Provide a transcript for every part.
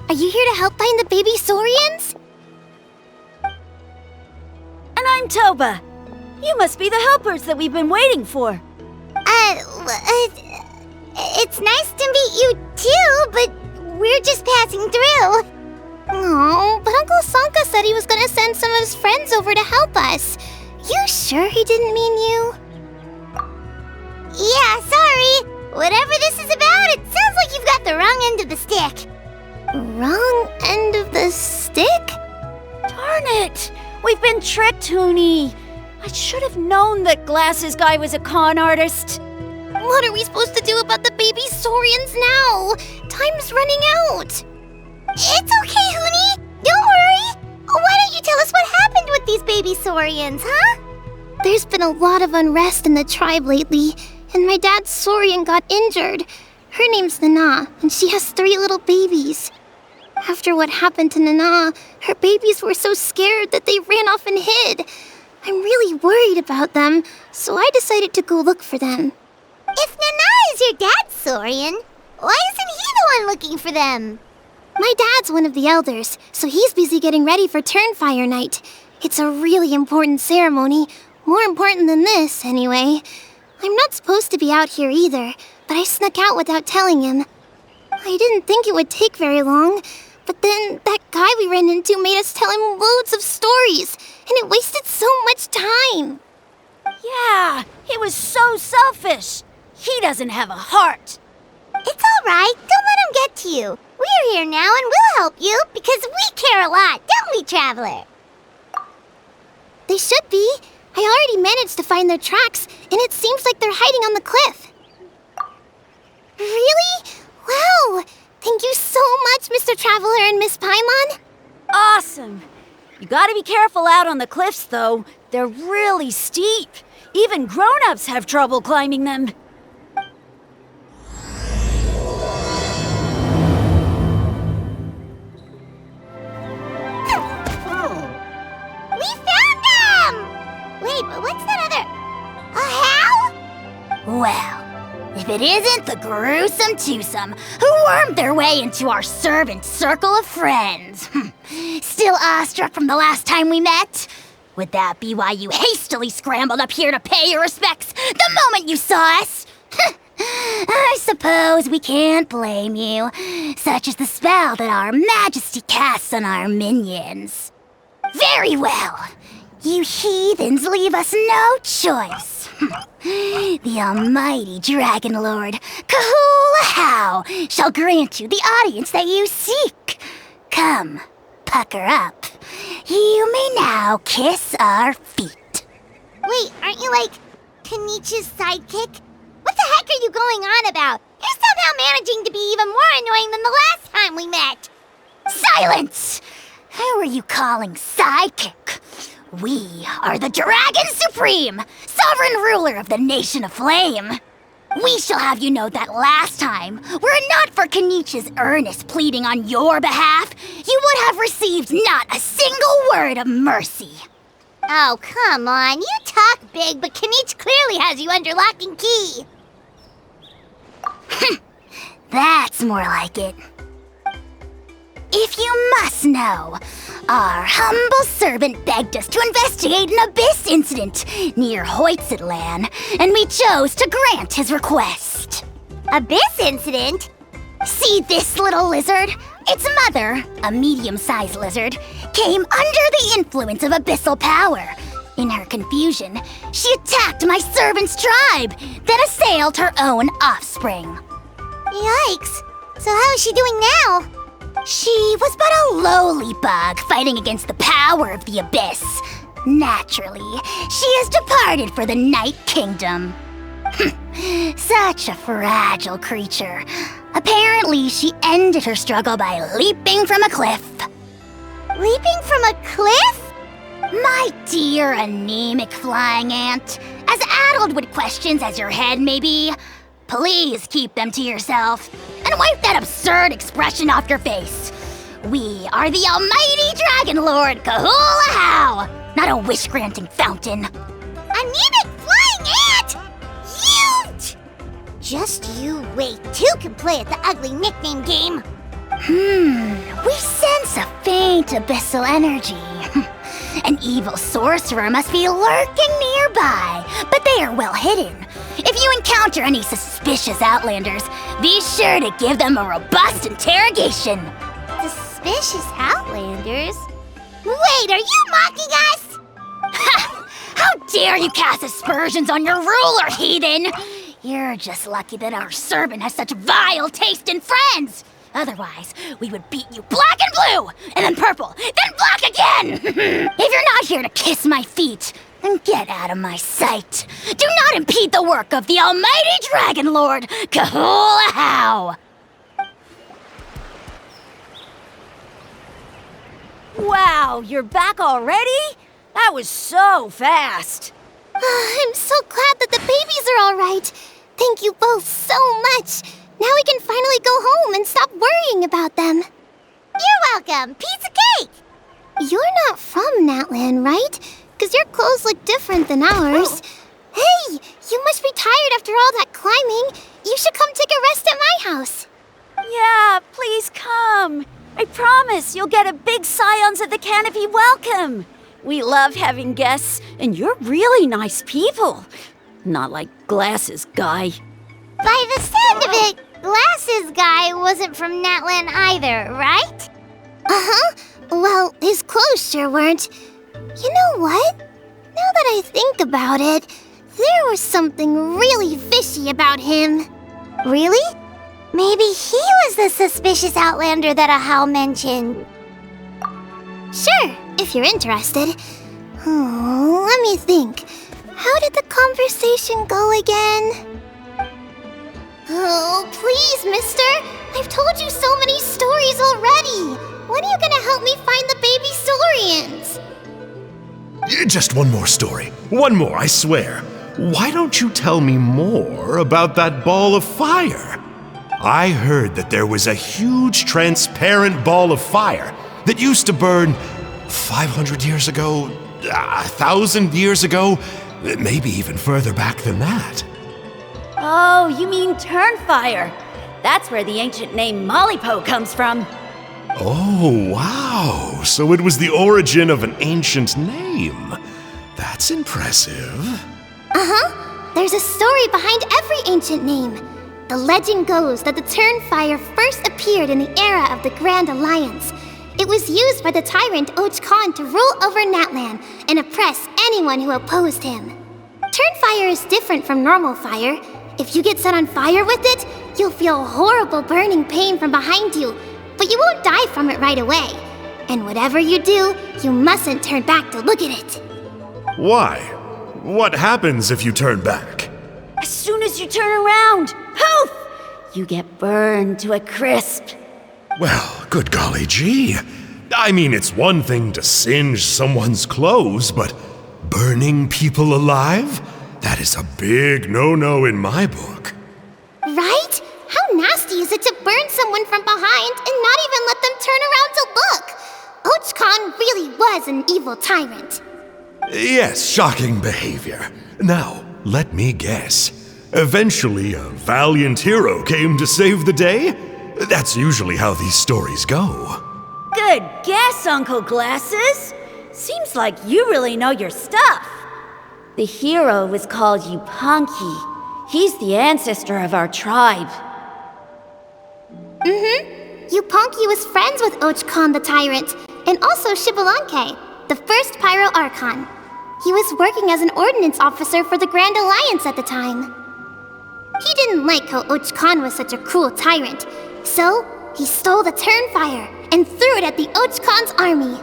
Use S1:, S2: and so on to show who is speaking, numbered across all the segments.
S1: Are you here to help find the baby Saurians?
S2: And I'm Toba. You must be the helpers that we've been waiting for.
S1: It's nice to meet you too, but we're just passing through. Oh, but Uncle Sanka said he was gonna send some of his friends over to help us. You sure he didn't mean you? Yeah, sorry. Whatever this is about, it sounds like you've got the wrong end of the stick. Wrong end of the stick?
S2: Darn it! We've been tricked, Huni. I should have known that Glasses Guy was a con artist.
S1: What are we supposed to do about the baby Saurians now? Time's running out. It's okay, Huni. Don't worry. Why don't you tell us what happened with these baby Saurians, huh? There's been a lot of unrest in the tribe lately, and my dad's Saurian got injured. Her name's Nana, and she has 3 little babies. After what happened to Nana, her babies were so scared that they ran off and hid. I'm really worried about them, so I decided to go look for them. If Nana is your dad's Saurian, why isn't he the one looking for them? My dad's one of the elders, so he's busy getting ready for Turnfire night. It's a really important ceremony, more important than this, anyway. I'm not supposed to be out here either, but I snuck out without telling him. I didn't think it would take very long, but then that guy we ran into made us tell him loads of stories, and it wasted so much time.
S2: Yeah, he was so selfish. He doesn't have a heart.
S1: It's all right. Don't let him get to you. We're here now and we'll help you because we care a lot, don't we, Traveler? They should be. I already managed to find their tracks, and it seems like they're hiding on the cliff. Really? Wow! Thank you so much, Mr. Traveler and Miss Paimon.
S2: Awesome. You gotta be careful out on the cliffs, though. They're really steep. Even grown-ups have trouble climbing them.
S1: We found them! Wait, but what's that other... A how?
S3: Well, if it isn't the gruesome twosome who wormed their way into our servant circle of friends. Still awestruck from the last time we met? Would that be why you hastily scrambled up here to pay your respects the moment you saw us? I suppose we can't blame you. Such is the spell that our majesty casts on our minions. Very well. You heathens leave us no choice. The almighty Dragon Lord, Kahula shall grant you the audience that you seek. Come, pucker up. You may now kiss our feet.
S1: Wait, aren't you like Kinich's sidekick? What the heck are you going on about? You're somehow managing to be even more annoying than the last time we met.
S3: Silence! Who are you calling sidekick? We are the Dragon Supreme, sovereign ruler of the Nation of Flame. We shall have you know that last time, were it not for Kenich's earnest pleading on your behalf, you would have received not a single word of mercy.
S1: Oh, come on. You talk big, but Kinich clearly has you under lock and key.
S3: That's more like it. If you must know, our humble servant begged us to investigate an abyss incident near Hoytzitlan, and we chose to grant his request.
S1: Abyss incident?
S3: See this little lizard? Its mother, a medium-sized lizard, came under the influence of abyssal power. In her confusion, she attacked my servant's tribe, then assailed her own offspring.
S1: Yikes. So how is she doing now?
S3: She was but a lowly bug fighting against the power of the abyss. Naturally, she has departed for the Night Kingdom. Such a fragile creature. Apparently, she ended her struggle by leaping from a cliff.
S1: Leaping from a cliff?
S3: My dear anemic flying ant, as addled with questions as your head may be, please keep them to yourself and wipe that absurd expression off your face. We are the almighty Dragon Lord Kahula, not a wish-granting fountain.
S1: Anemic flying ant? You! Just you wait. Two can play at the ugly nickname game.
S3: We sense a faint abyssal energy. An evil sorcerer must be lurking nearby, but they are well hidden. If you encounter any suspicious outlanders, be sure to give them a robust interrogation.
S1: Suspicious outlanders? Wait, are you mocking us?
S3: Ha! How dare you cast aspersions on your ruler, heathen! You're just lucky that our servant has such vile taste in friends! Otherwise, we would beat you black and blue, and then purple, then black again! If you're not here to kiss my feet, then get out of my sight. Do not impede the work of the almighty Dragon Lord, Kahulahau!
S2: Wow, you're back already? That was so fast.
S1: I'm so glad that the babies are all right. Thank you both so much. Now we can finally go home and stop worrying about them.
S3: You're welcome. Piece of cake!
S1: You're not from Natlan, right? Because your clothes look different than ours. Hey, you must be tired after all that climbing. You should come take a rest at my house.
S2: Yeah, please come. I promise you'll get a big Scions of the Canopy welcome. We love having guests, and you're really nice people. Not like Glasses Guy.
S1: By the sound of it, Glasses Guy wasn't from Natlan either, right? Uh-huh. Well, his clothes sure weren't. You know what? Now that I think about it, there was something really fishy about him. Really? Maybe he was the suspicious outlander that Ahau mentioned. Sure, if you're interested. Oh, let me think. How did the conversation go again? Oh, please, mister. I've told you so many stories already. When are you gonna help me find the baby Saurians?
S4: Just one more story. One more, I swear. Why don't you tell me more about that ball of fire? I heard that there was a huge transparent ball of fire that used to burn 500 years ago, 1,000 years ago, maybe even further back than that.
S2: Oh, you mean Turnfire. That's where the ancient name Malipo comes from.
S4: Oh, wow. So it was the origin of an ancient name. That's impressive.
S1: Uh-huh. There's a story behind every ancient name. The legend goes that the Turnfire first appeared in the era of the Grand Alliance. It was used by the tyrant ARCHON to rule over Natlan and oppress anyone who opposed him. Turnfire is different from normal fire. If you get set on fire with it, you'll feel horrible burning pain from behind you, but you won't die from it right away. And whatever you do, you mustn't turn back to look at it.
S4: Why? What happens if you turn back?
S2: As soon as you turn around, poof! You get burned to a crisp.
S4: Well, good golly gee. I mean, it's one thing to singe someone's clothes, but burning people alive? That is a big no-no in my book.
S1: Right? How nasty is it to burn someone from behind and not even let them turn around to look? ARCHON really was an evil tyrant.
S4: Yes, shocking behavior. Now, let me guess. Eventually, a valiant hero came to save the day? That's usually how these stories go.
S2: Good guess, Uncle Glasses. Seems like you really know your stuff. The hero was called Yupanqui. He's the ancestor of our tribe.
S1: Yupanqui was friends with ARCHON the tyrant, and also Shibalanke, the first Pyro Archon. He was working as an ordnance officer for the Grand Alliance at the time. He didn't like how ARCHON was such a cruel tyrant, so he stole the Turnfire and threw it at the ARCHON's army.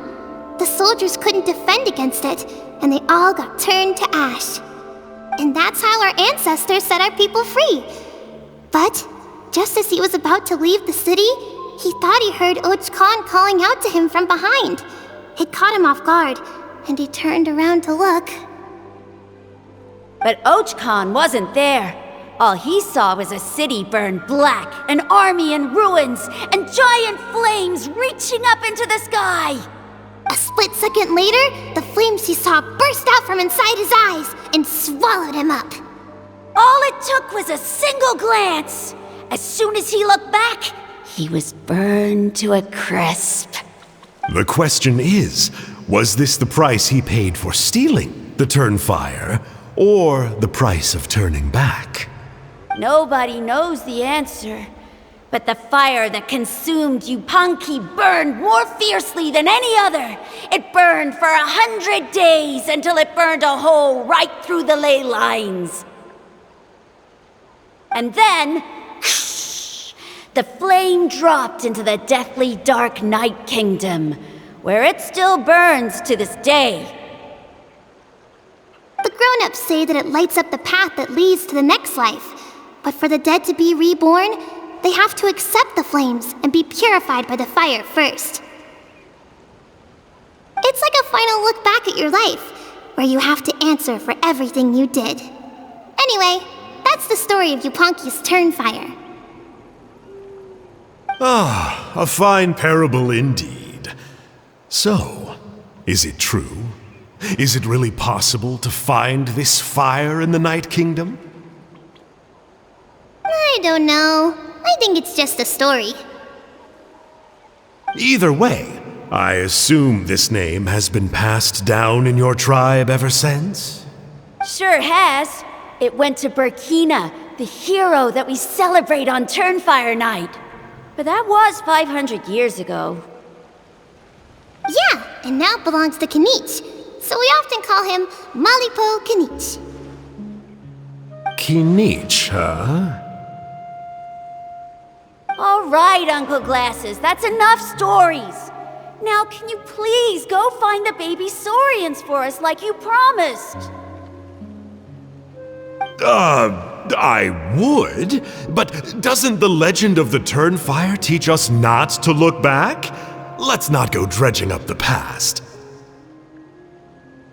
S1: The soldiers couldn't defend against it, and they all got turned to ash. And that's how our ancestors set our people free. But just as he was about to leave the city, he thought he heard ARCHON calling out to him from behind. It caught him off guard, and he turned around to look.
S2: But ARCHON wasn't there. All he saw was a city burned black, an army in ruins, and giant flames reaching up into the sky.
S1: A split second later, the flames he saw burst out from inside his eyes and swallowed him up.
S2: All it took was a single glance. As soon as he looked back, he was burned to a crisp.
S4: The question is, was this the price he paid for stealing the Turnfire, or the price of turning back?
S2: Nobody knows the answer, but the fire that consumed Yupanqui burned more fiercely than any other. It burned for 100 days until it burned a hole right through the ley lines. And then, the flame dropped into the deathly dark Night Kingdom, where it still burns to this day.
S1: The grown-ups say that it lights up the path that leads to the next life. But for the dead to be reborn, they have to accept the flames and be purified by the fire first. It's like a final look back at your life, where you have to answer for everything you did. Anyway, that's the story of Yupanqui's Turnfire.
S4: Ah, a fine parable indeed. So, is it true? Is it really possible to find this fire in the Night Kingdom?
S1: I don't know. I think it's just a story.
S4: Either way, I assume this name has been passed down in your tribe ever since?
S2: Sure has. It went to Burkina, the hero that we celebrate on Turnfire Night. But that was 500 years ago.
S1: Yeah, and now it belongs to Kinich, so we often call him Malipo Kinich.
S4: Kinich, huh?
S2: All right, Uncle Glasses, that's enough stories. Now, can you please go find the baby Saurians for us like you promised?
S4: I would, but doesn't the legend of the Turnfire teach us not to look back? Let's not go dredging up the past.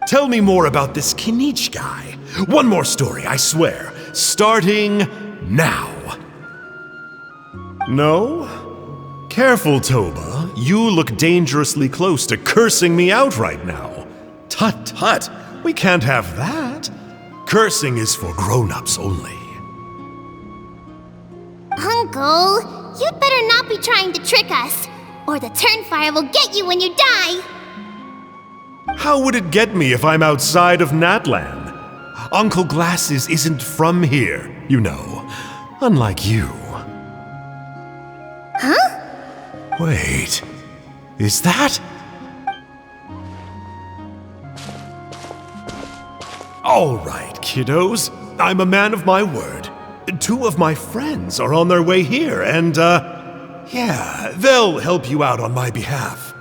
S4: Tell me more about this Kinich guy. One more story, I swear. Starting now. No? Careful, Toba. You look dangerously close to cursing me out right now. Tut tut, we can't have that. Cursing is for grown-ups only.
S1: Uncle, you'd better not be trying to trick us, or the Turnfire will get you when you die.
S4: How would it get me if I'm outside of Natlan? Uncle Glasses isn't from here, you know. Unlike you.
S1: Huh?
S4: Wait, is that? All right, kiddos. I'm a man of my word. 2 of my friends are on their way here, and, yeah, they'll help you out on my behalf.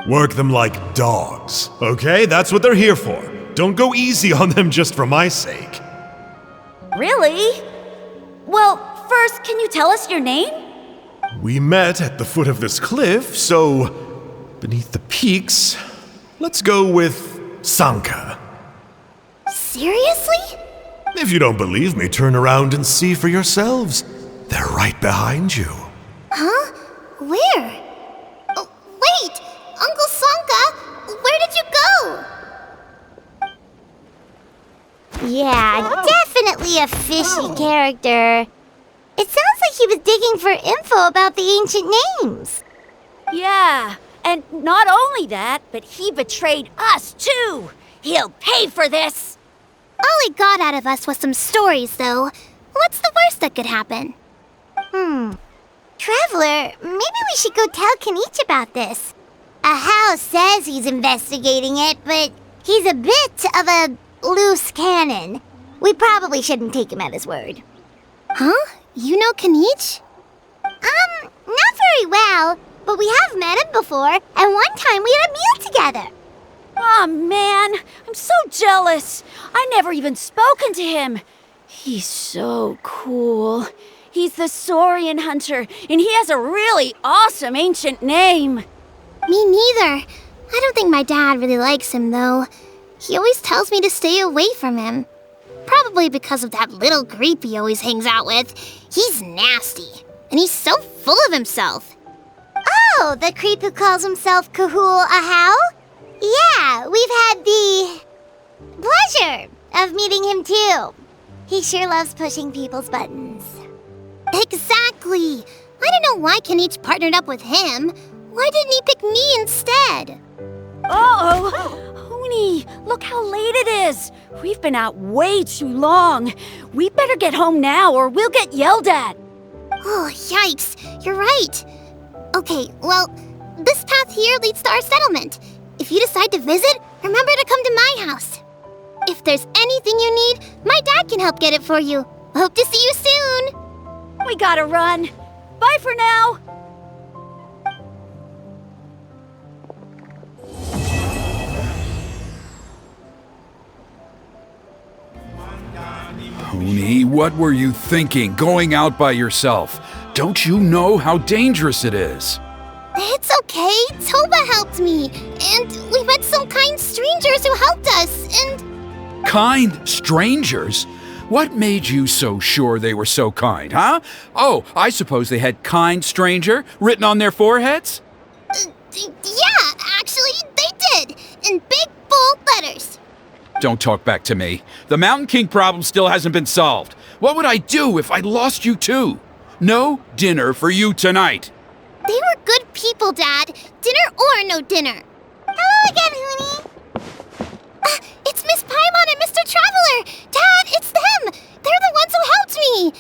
S4: Work them like dogs, okay? That's what they're here for. Don't go easy on them just for my sake.
S2: Really? Well, first, can you tell us your name?
S4: We met at the foot of this cliff, so beneath the peaks, let's go with Sanka.
S1: Seriously?
S4: If you don't believe me, turn around and see for yourselves. They're right behind you.
S1: Huh? Where? Oh, wait! Uncle Sanka, where did you go? Yeah, definitely a fishy character. It sounds like he was digging for info about the ancient names.
S2: Yeah, and not only that, but he betrayed us too. He'll pay for this.
S1: All he got out of us was some stories, though. What's the worst that could happen? Traveler, maybe we should go tell Kinich about this. Ahau says he's investigating it, but he's a bit of a loose cannon. We probably shouldn't take him at his word. Huh? You know Kinich? Not very well, but we have met him before, and one time we had a meal together.
S2: Aw, man, I'm so jealous. I never even spoken to him. He's so cool. He's the Saurian hunter, and he has a really awesome ancient name.
S1: Me neither. I don't think my dad really likes him, though. He always tells me to stay away from him. Probably because of that little creep he always hangs out with. He's nasty, and he's so full of himself. Oh, the creep who calls himself Kahul Ahau? Yeah, we've had the pleasure of meeting him too. He sure loves pushing people's buttons. Exactly. I don't know why Kinich partnered up with him. Why didn't he pick me instead?
S2: Uh-oh! Huni, look how late it is. We've been out way too long. We better get home now or we'll get yelled at.
S1: Oh, yikes. You're right. Okay, well, this path here leads to our settlement. If you decide to visit, remember to come to my house. If there's anything you need, my dad can help get it for you. Hope to see you soon.
S2: We gotta run. Bye for now.
S5: Huni, what were you thinking, going out by yourself? Don't you know how dangerous it is?
S1: It's okay. Toba helped me. And we met some kind strangers who helped us, and...
S5: Kind strangers? What made you so sure they were so kind, huh? Oh, I suppose they had kind stranger written on their foreheads?
S1: Yeah, actually, they did. In big, bold letters.
S5: Don't talk back to me. The Mountain King problem still hasn't been solved. What would I do if I lost you too? No dinner for you tonight.
S1: They were good people, Dad. Dinner or no dinner. Hello again, Huni. It's Miss Paimon and Mr. Traveler. Dad, it's them. They're the ones who helped me.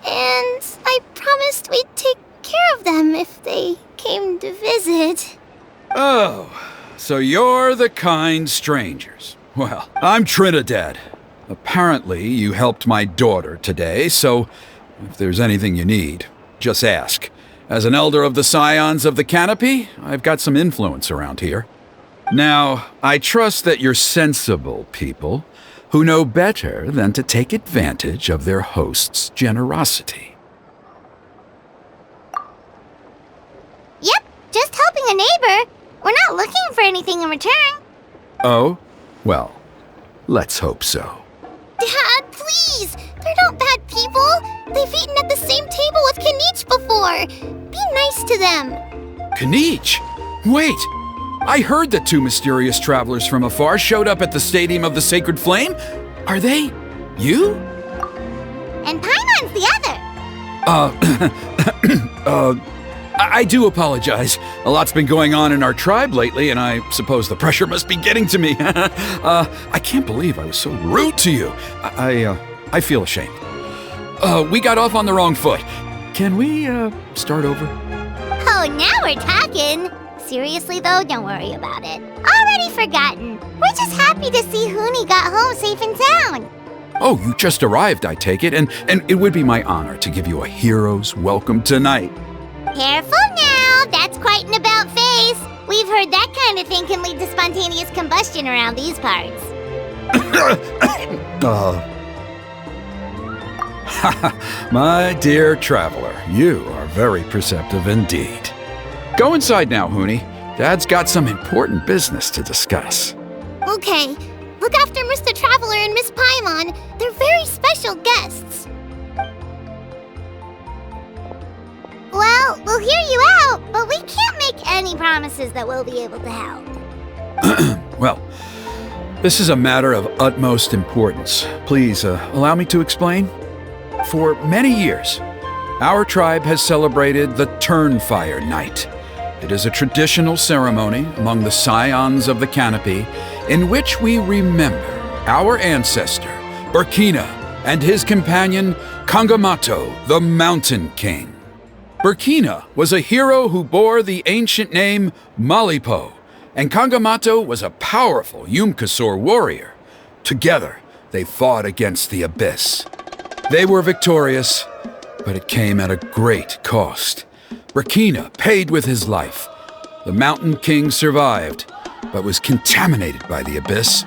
S1: And I promised we'd take care of them if they came to visit.
S5: Oh, so you're the kind strangers. Well, I'm Trinidad. Apparently, you helped my daughter today, so if there's anything you need, just ask. As an elder of the Scions of the Canopy, I've got some influence around here. Now, I trust that you're sensible people who know better than to take advantage of their host's generosity.
S1: Yep, just helping a neighbor. We're not looking for anything in return.
S5: Oh? Well, let's hope so.
S1: Dad, please! They're not bad people! They've eaten at the same table with Kinich before! Be nice to them!
S5: Kinich? Wait! I heard that two mysterious travelers from afar showed up at the Stadium of the Sacred Flame. Are they you?
S1: And Paimon's the other!
S5: I do apologize. A lot's been going on in our tribe lately, and I suppose the pressure must be getting to me. I can't believe I was so rude to you. I feel ashamed. We got off on the wrong foot. Can we, start over?
S1: Oh, now we're talking! Seriously though, don't worry about it. Already forgotten. We're just happy to see Huni got home safe and sound.
S5: Oh, you just arrived, I take it, and it would be my honor to give you a hero's welcome tonight.
S1: Careful now, that's quite an about face. We've heard that kind of thing can lead to spontaneous combustion around these parts.
S5: My dear traveler, you are very perceptive indeed. Go inside now, Huni. Dad's got some important business to discuss.
S1: Okay, look after Mr. Traveler and Miss Paimon. They're very special guests. Well, we'll hear you out, but we can't make any promises that we'll be able to help.
S5: Well, this is a matter of utmost importance. Please, allow me to explain. For many years, our tribe has celebrated the Turnfire Night. It is a traditional ceremony among the Scions of the Canopy in which we remember our ancestor, Burkina, and his companion, Kangamato, the Mountain King. Burkina was a hero who bore the ancient name Malipo, and Kangamato was a powerful Yupanqui warrior. Together, they fought against the Abyss. They were victorious, but it came at a great cost. Burkina paid with his life. The Mountain King survived, but was contaminated by the Abyss,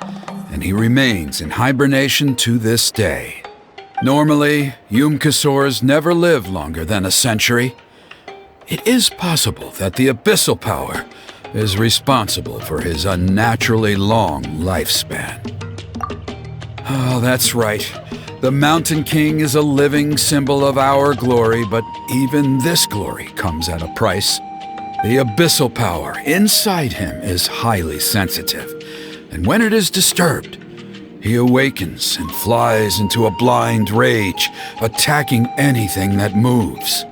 S5: and he remains in hibernation to this day. Normally, Yupanqui never live longer than a century. It is possible that the abyssal power is responsible for his unnaturally long lifespan. Oh, that's right. The Mountain King is a living symbol of our glory, but even this glory comes at a price. The abyssal power inside him is highly sensitive, and when it is disturbed, he awakens and flies into a blind rage, attacking anything that moves.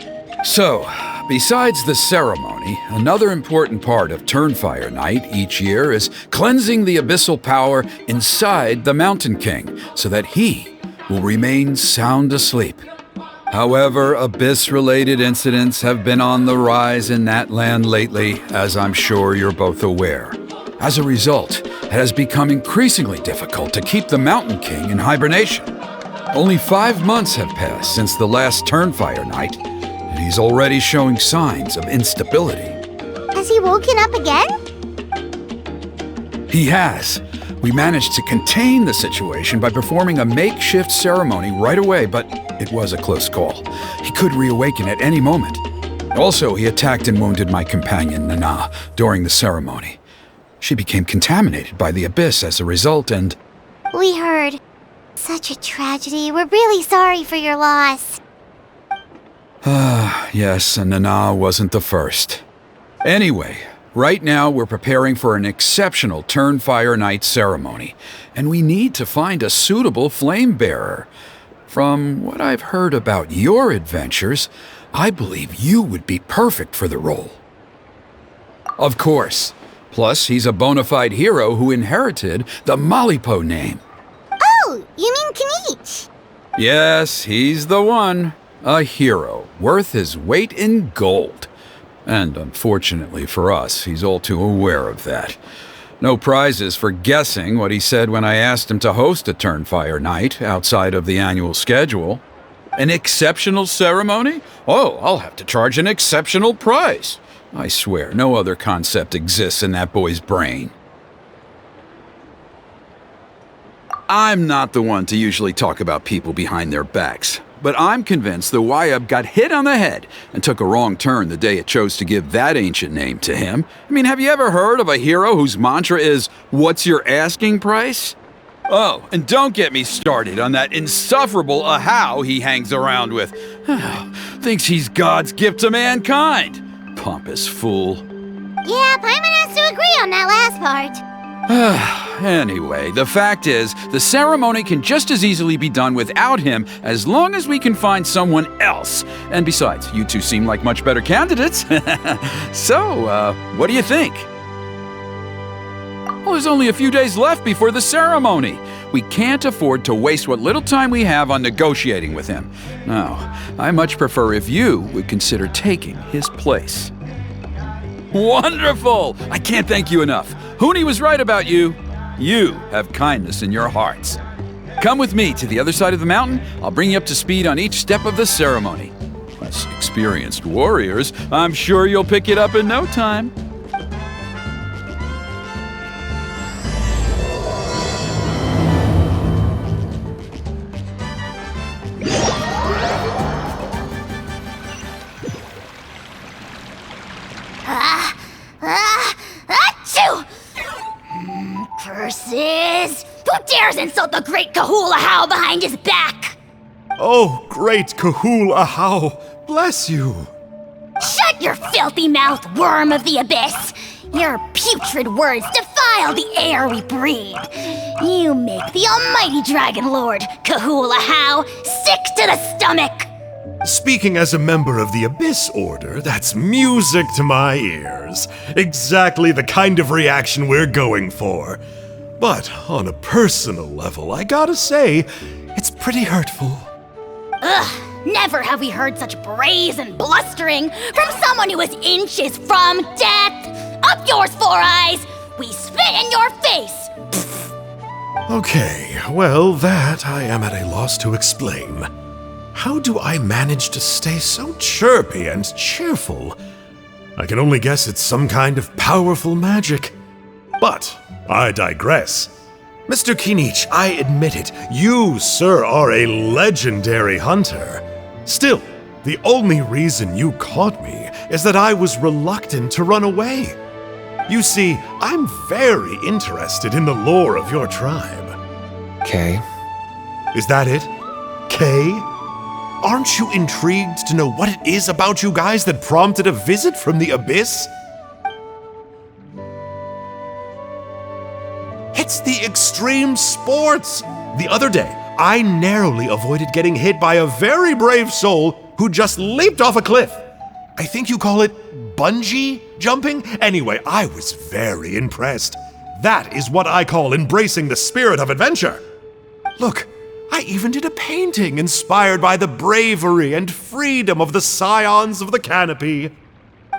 S5: So, Besides the ceremony, another important part of Turnfire Night each year is cleansing the abyssal power inside the Mountain King so that he will remain sound asleep. However, abyss-related incidents have been on the rise in that land lately, as I'm sure you're both aware. As a result, it has become increasingly difficult to keep the Mountain King in hibernation. Only 5 months have passed since the last Turnfire Night, and he's already showing signs of instability.
S1: Has he woken up again?
S5: He has. We managed to contain the situation by performing a makeshift ceremony right away, but it was a close call. He could reawaken at any moment. Also, he attacked and wounded my companion, Nana, during the ceremony. She became contaminated by the abyss as a result, and...
S1: We heard. Such a tragedy. We're really sorry for your loss.
S5: Yes, and Nana wasn't the first. Anyway, right now we're preparing for an exceptional Turnfire Night ceremony, and we need to find a suitable flame bearer. From what I've heard about your adventures, I believe you would be perfect for the role. Of course. Plus, he's a bona fide hero who inherited the Malipo name.
S1: Oh, you mean Kinich?
S5: Yes, he's the one. A hero, worth his weight in gold. And unfortunately for us, he's all too aware of that. No prizes for guessing what he said when I asked him to host a Turnfire Night outside of the annual schedule. An exceptional ceremony? Oh, I'll have to charge an exceptional price. I swear, no other concept exists in that boy's brain. I'm not the one to usually talk about people behind their backs, but I'm convinced the Wyab got hit on the head and took a wrong turn the day it chose to give that ancient name to him. I mean, have you ever heard of a hero whose mantra is, "What's your asking price?" Oh, and don't get me started on that insufferable Ahau he hangs around with. Thinks he's God's gift to mankind. Pompous fool.
S1: Yeah, Paimon has to agree on that last part.
S5: Anyway, the fact is, the ceremony can just as easily be done without him as long as we can find someone else. And besides, you two seem like much better candidates. So, what do you think? Well, there's only a few days left before the ceremony. We can't afford to waste what little time we have on negotiating with him. No, I much prefer if you would consider taking his place. Wonderful! I can't thank you enough. Huni was right about you. You have kindness in your hearts. Come with me to the other side of the mountain. I'll bring you up to speed on each step of the ceremony. As experienced warriors, I'm sure you'll pick it up in no time.
S3: Achoo! Curses! Who dares insult the great Kahul Ahau behind his back?
S4: Oh, great Kahul Ahau, bless you.
S3: Shut your filthy mouth, worm of the abyss! Your putrid words defile the air we breathe. You make the almighty Dragon Lord, Kahul Ahau, sick to the stomach!
S4: Speaking as a member of the Abyss Order, that's music to my ears. Exactly the kind of reaction we're going for. But on a personal level, I gotta say, it's pretty hurtful.
S3: Ugh, never have we heard such brazen blustering from someone who is inches from death! Up yours, Four Eyes! We spit in your face!
S4: Okay, well, that I am at a loss to explain. How do I manage to stay so chirpy and cheerful? I can only guess it's some kind of powerful magic. But I digress. Mr. Kinich, I admit it, you, sir, are a legendary hunter. Still, the only reason you caught me is that I was reluctant to run away. You see, I'm very interested in the lore of your tribe.
S6: Kay?
S4: Is that it? Kay? Aren't you intrigued to know what it is about you guys that prompted a visit from the Abyss? It's the extreme sports! The other day, I narrowly avoided getting hit by a very brave soul who just leaped off a cliff. I think you call it bungee jumping? Anyway, I was very impressed. That is what I call embracing the spirit of adventure. Look, I even did a painting inspired by the bravery and freedom of the scions of the canopy.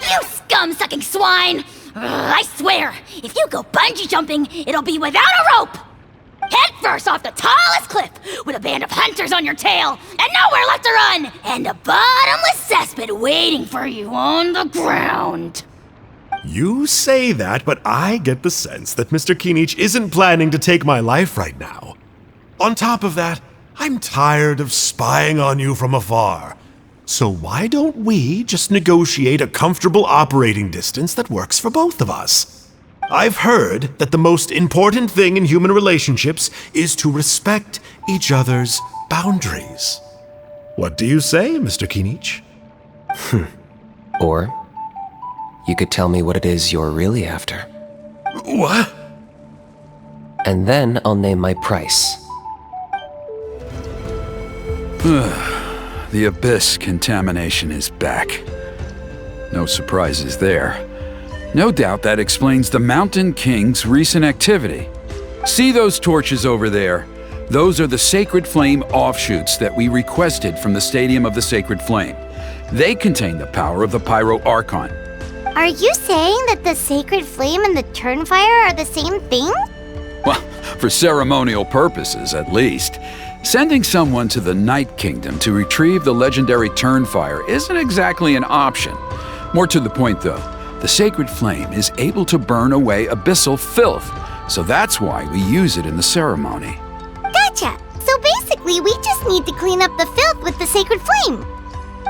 S3: You scum-sucking swine! Ugh, I swear, if you go bungee jumping, it'll be without a rope! Head first off the tallest cliff, with a band of hunters on your tail, and nowhere left to run, and a bottomless cesspit waiting for you on the ground.
S4: You say that, but I get the sense that Mr. Kinich isn't planning to take my life right now. On top of that, I'm tired of spying on you from afar. So why don't we just negotiate a comfortable operating distance that works for both of us? I've heard that the most important thing in human relationships is to respect each other's boundaries. What do you say, Mr. Kinich?
S6: Or you could tell me what it is you're really after.
S4: What?
S6: And then I'll name my price.
S5: The abyss contamination is back. No surprises there. No doubt that explains the Mountain King's recent activity. See those torches over there? Those are the Sacred Flame offshoots that we requested from the Stadium of the Sacred Flame. They contain the power of the Pyro Archon.
S1: Are you saying that the Sacred Flame and the Turnfire are the same thing?
S5: Well, for ceremonial purposes, at least. Sending someone to the Night Kingdom to retrieve the legendary Turnfire isn't exactly an option. More to the point, though, the Sacred Flame is able to burn away abyssal filth, so that's why we use it in the ceremony.
S1: Gotcha! So basically, we just need to clean up the filth with the Sacred Flame.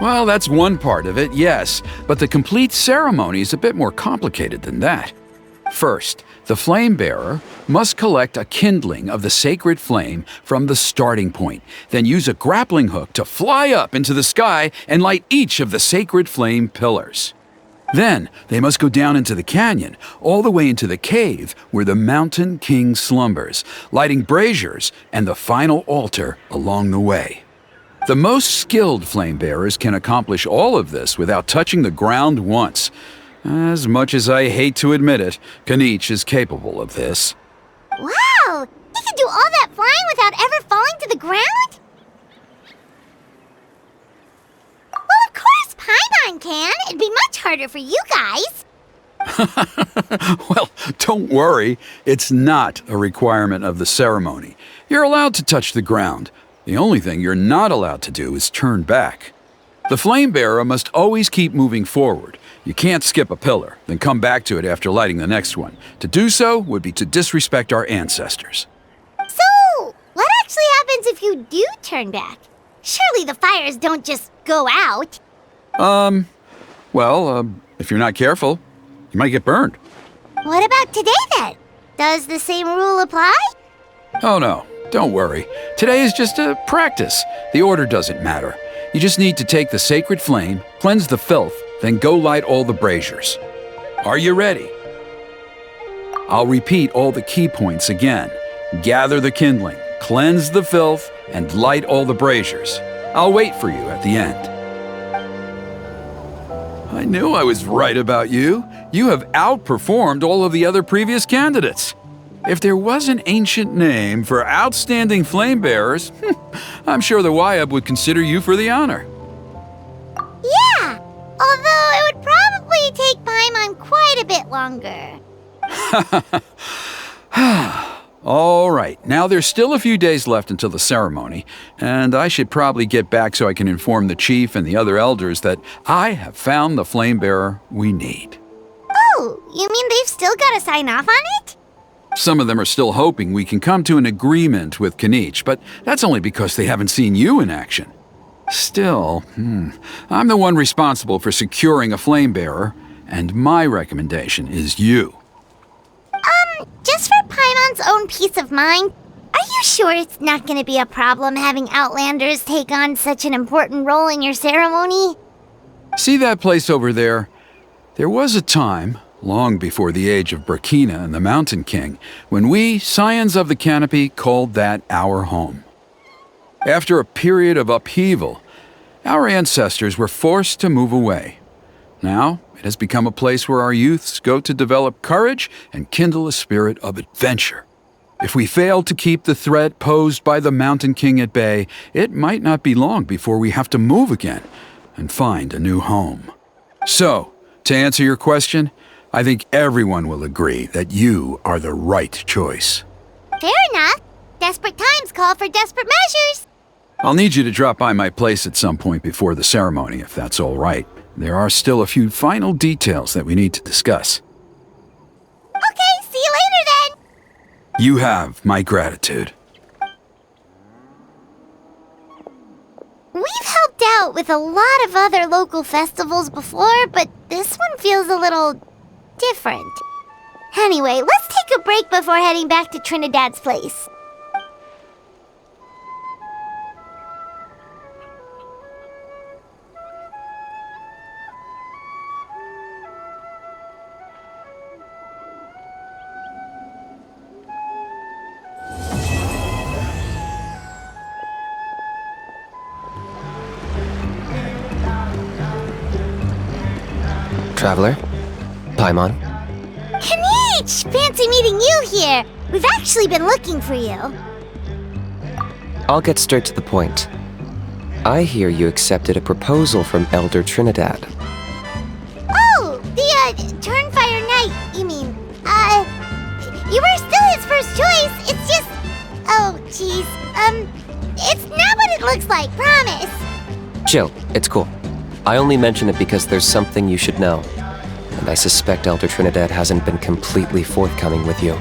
S5: Well, that's one part of it, yes, but the complete ceremony is a bit more complicated than that. First, the flame bearer must collect a kindling of the sacred flame from the starting point, then use a grappling hook to fly up into the sky and light each of the sacred flame pillars. Then they must go down into the canyon, all the way into the cave where the Mountain King slumbers, lighting braziers and the final altar along the way. The most skilled flame bearers can accomplish all of this without touching the ground once. As much as I hate to admit it, Kinich is capable of this.
S1: Wow! He can do all that flying without ever falling to the ground? Well, of course Paimon can. It'd be much harder for you guys.
S5: Well, don't worry. It's not a requirement of the ceremony. You're allowed to touch the ground. The only thing you're not allowed to do is turn back. The flame bearer must always keep moving forward. You can't skip a pillar, then come back to it after lighting the next one. To do so would be to disrespect our ancestors.
S1: So, what actually happens if you do turn back? Surely the fires don't just go out.
S5: If you're not careful, you might get burned.
S1: What about today then? Does the same rule apply?
S5: Oh no, don't worry. Today is just a practice. The order doesn't matter. You just need to take the sacred flame, cleanse the filth, then go light all the braziers. Are you ready? I'll repeat all the key points again. Gather the kindling, cleanse the filth, and light all the braziers. I'll wait for you at the end. I knew I was right about you. You have outperformed all of the other previous candidates. If there was an ancient name for outstanding flame bearers, I'm sure the Wyab would consider you for the honor.
S1: Yeah, although it would probably take Paimon quite a bit longer.
S5: All right, now there's still a few days left until the ceremony, and I should probably get back so I can inform the chief and the other elders that I have found the flame bearer we need.
S1: Oh, you mean they've still got to sign off on it?
S5: Some of them are still hoping we can come to an agreement with Kinich, but that's only because they haven't seen you in action. Still, I'm the one responsible for securing a flame bearer, and my recommendation is you.
S1: Just for Paimon's own peace of mind, are you sure it's not going to be a problem having Outlanders take on such an important role in your ceremony?
S5: See that place over there? There was a time, long before the age of Burkina and the Mountain King, when we, Scions of the Canopy, called that our home. After a period of upheaval, our ancestors were forced to move away. Now, it has become a place where our youths go to develop courage and kindle a spirit of adventure. If we fail to keep the threat posed by the Mountain King at bay, it might not be long before we have to move again and find a new home. So, to answer your question, I think everyone will agree that you are the right choice.
S1: Fair enough. Desperate times call for desperate measures.
S5: I'll need you to drop by my place at some point before the ceremony, if that's all right. There are still a few final details that we need to discuss.
S1: Okay, see you later then.
S5: You have my gratitude.
S1: We've helped out with a lot of other local festivals before, but this one feels a little different. Anyway, let's take a break before heading back to Trinidad's place.
S6: Traveler? Paimon?
S1: Kinich! Fancy meeting you here! We've actually been looking for you.
S6: I'll get straight to the point. I hear you accepted a proposal from Elder Trinidad.
S1: Oh, the, Turnfire Knight, you mean. You were still his first choice, it's just... Oh, jeez. It's not what it looks like, promise.
S6: Chill, it's cool. I only mention it because there's something you should know. And I suspect Elder Trinidad hasn't been completely forthcoming with you.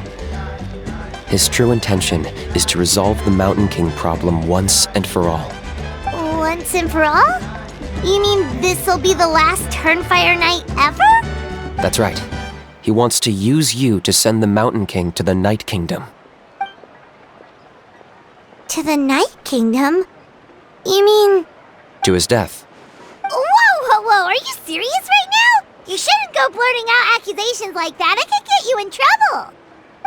S6: His true intention is to resolve the Mountain King problem once and for all.
S1: Once and for all? You mean this'll be the last Turnfire Knight ever?
S6: That's right. He wants to use you to send the Mountain King to the Night Kingdom.
S1: To the Night Kingdom? You mean...
S6: To his death.
S1: Whoa, are you serious right now? You shouldn't go blurting out accusations like that, it could get you in trouble.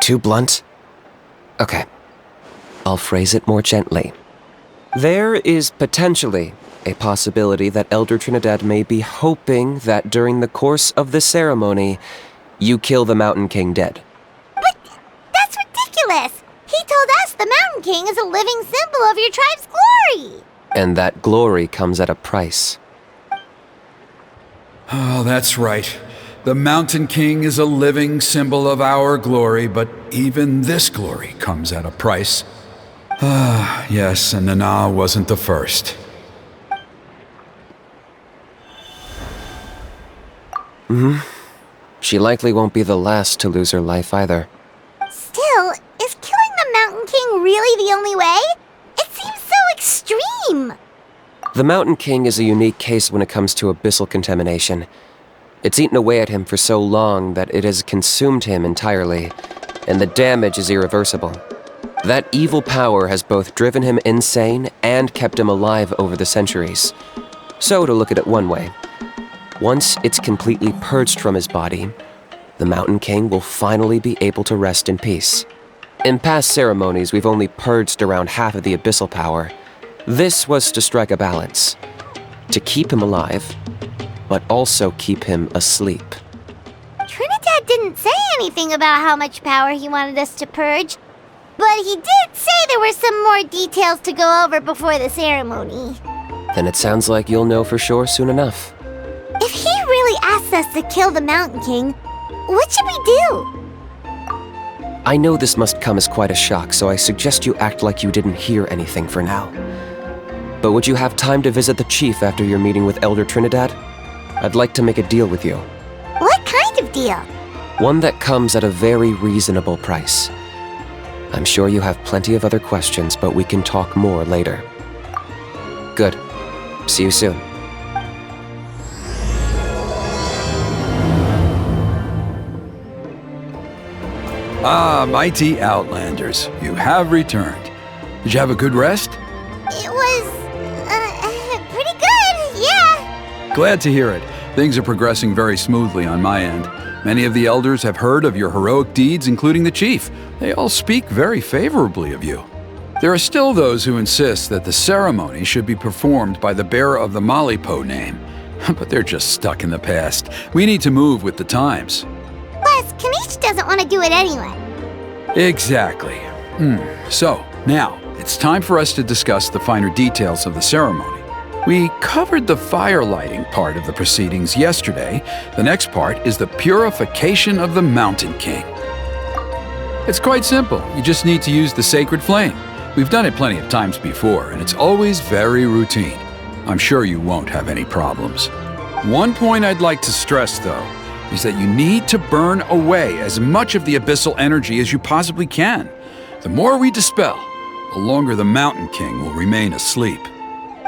S6: Too blunt? Okay. I'll phrase it more gently. There is potentially a possibility that Elder Trinidad may be hoping that during the course of the ceremony, you kill the Mountain King dead.
S1: But that's ridiculous! He told us the Mountain King is a living symbol of your tribe's glory!
S6: And that glory comes at a price.
S5: Oh, that's right. The Mountain King is a living symbol of our glory, but even this glory comes at a price. Ah, yes, and Nana wasn't the first.
S6: She likely won't be the last to lose her life either.
S1: Still, is killing the Mountain King really the only way? It seems so extreme!
S6: The Mountain King is a unique case when it comes to abyssal contamination. It's eaten away at him for so long that it has consumed him entirely, and the damage is irreversible. That evil power has both driven him insane and kept him alive over the centuries. So, to look at it one way, once it's completely purged from his body, the Mountain King will finally be able to rest in peace. In past ceremonies, we've only purged around half of the abyssal power. This was to strike a balance, to keep him alive, but also keep him asleep.
S1: Trinidad didn't say anything about how much power he wanted us to purge, but he did say there were some more details to go over before the ceremony.
S6: Then it sounds like you'll know for sure soon enough.
S1: If he really asks us to kill the Mountain King, what should we do?
S6: I know this must come as quite a shock, so I suggest you act like you didn't hear anything for now. But would you have time to visit the chief after your meeting with Elder Trinidad? I'd like to make a deal with you.
S1: What kind of deal?
S6: One that comes at a very reasonable price. I'm sure you have plenty of other questions, but we can talk more later. Good. See you soon.
S5: Ah, mighty Outlanders, you have returned. Did you have a good rest?
S1: It was, pretty good, yeah.
S5: Glad to hear it. Things are progressing very smoothly on my end. Many of the elders have heard of your heroic deeds, including the chief. They all speak very favorably of you. There are still those who insist that the ceremony should be performed by the bearer of the Malipo name. But they're just stuck in the past. We need to move with the times.
S1: Plus, Kinich doesn't want to do it anyway.
S5: Exactly. So, now, it's time for us to discuss the finer details of the ceremony. We covered the fire lighting part of the proceedings yesterday. The next part is the purification of the Mountain King. It's quite simple. You just need to use the sacred flame. We've done it plenty of times before, and it's always very routine. I'm sure you won't have any problems. One point I'd like to stress, though, is that you need to burn away as much of the abyssal energy as you possibly can. The more we dispel, the longer the Mountain King will remain asleep.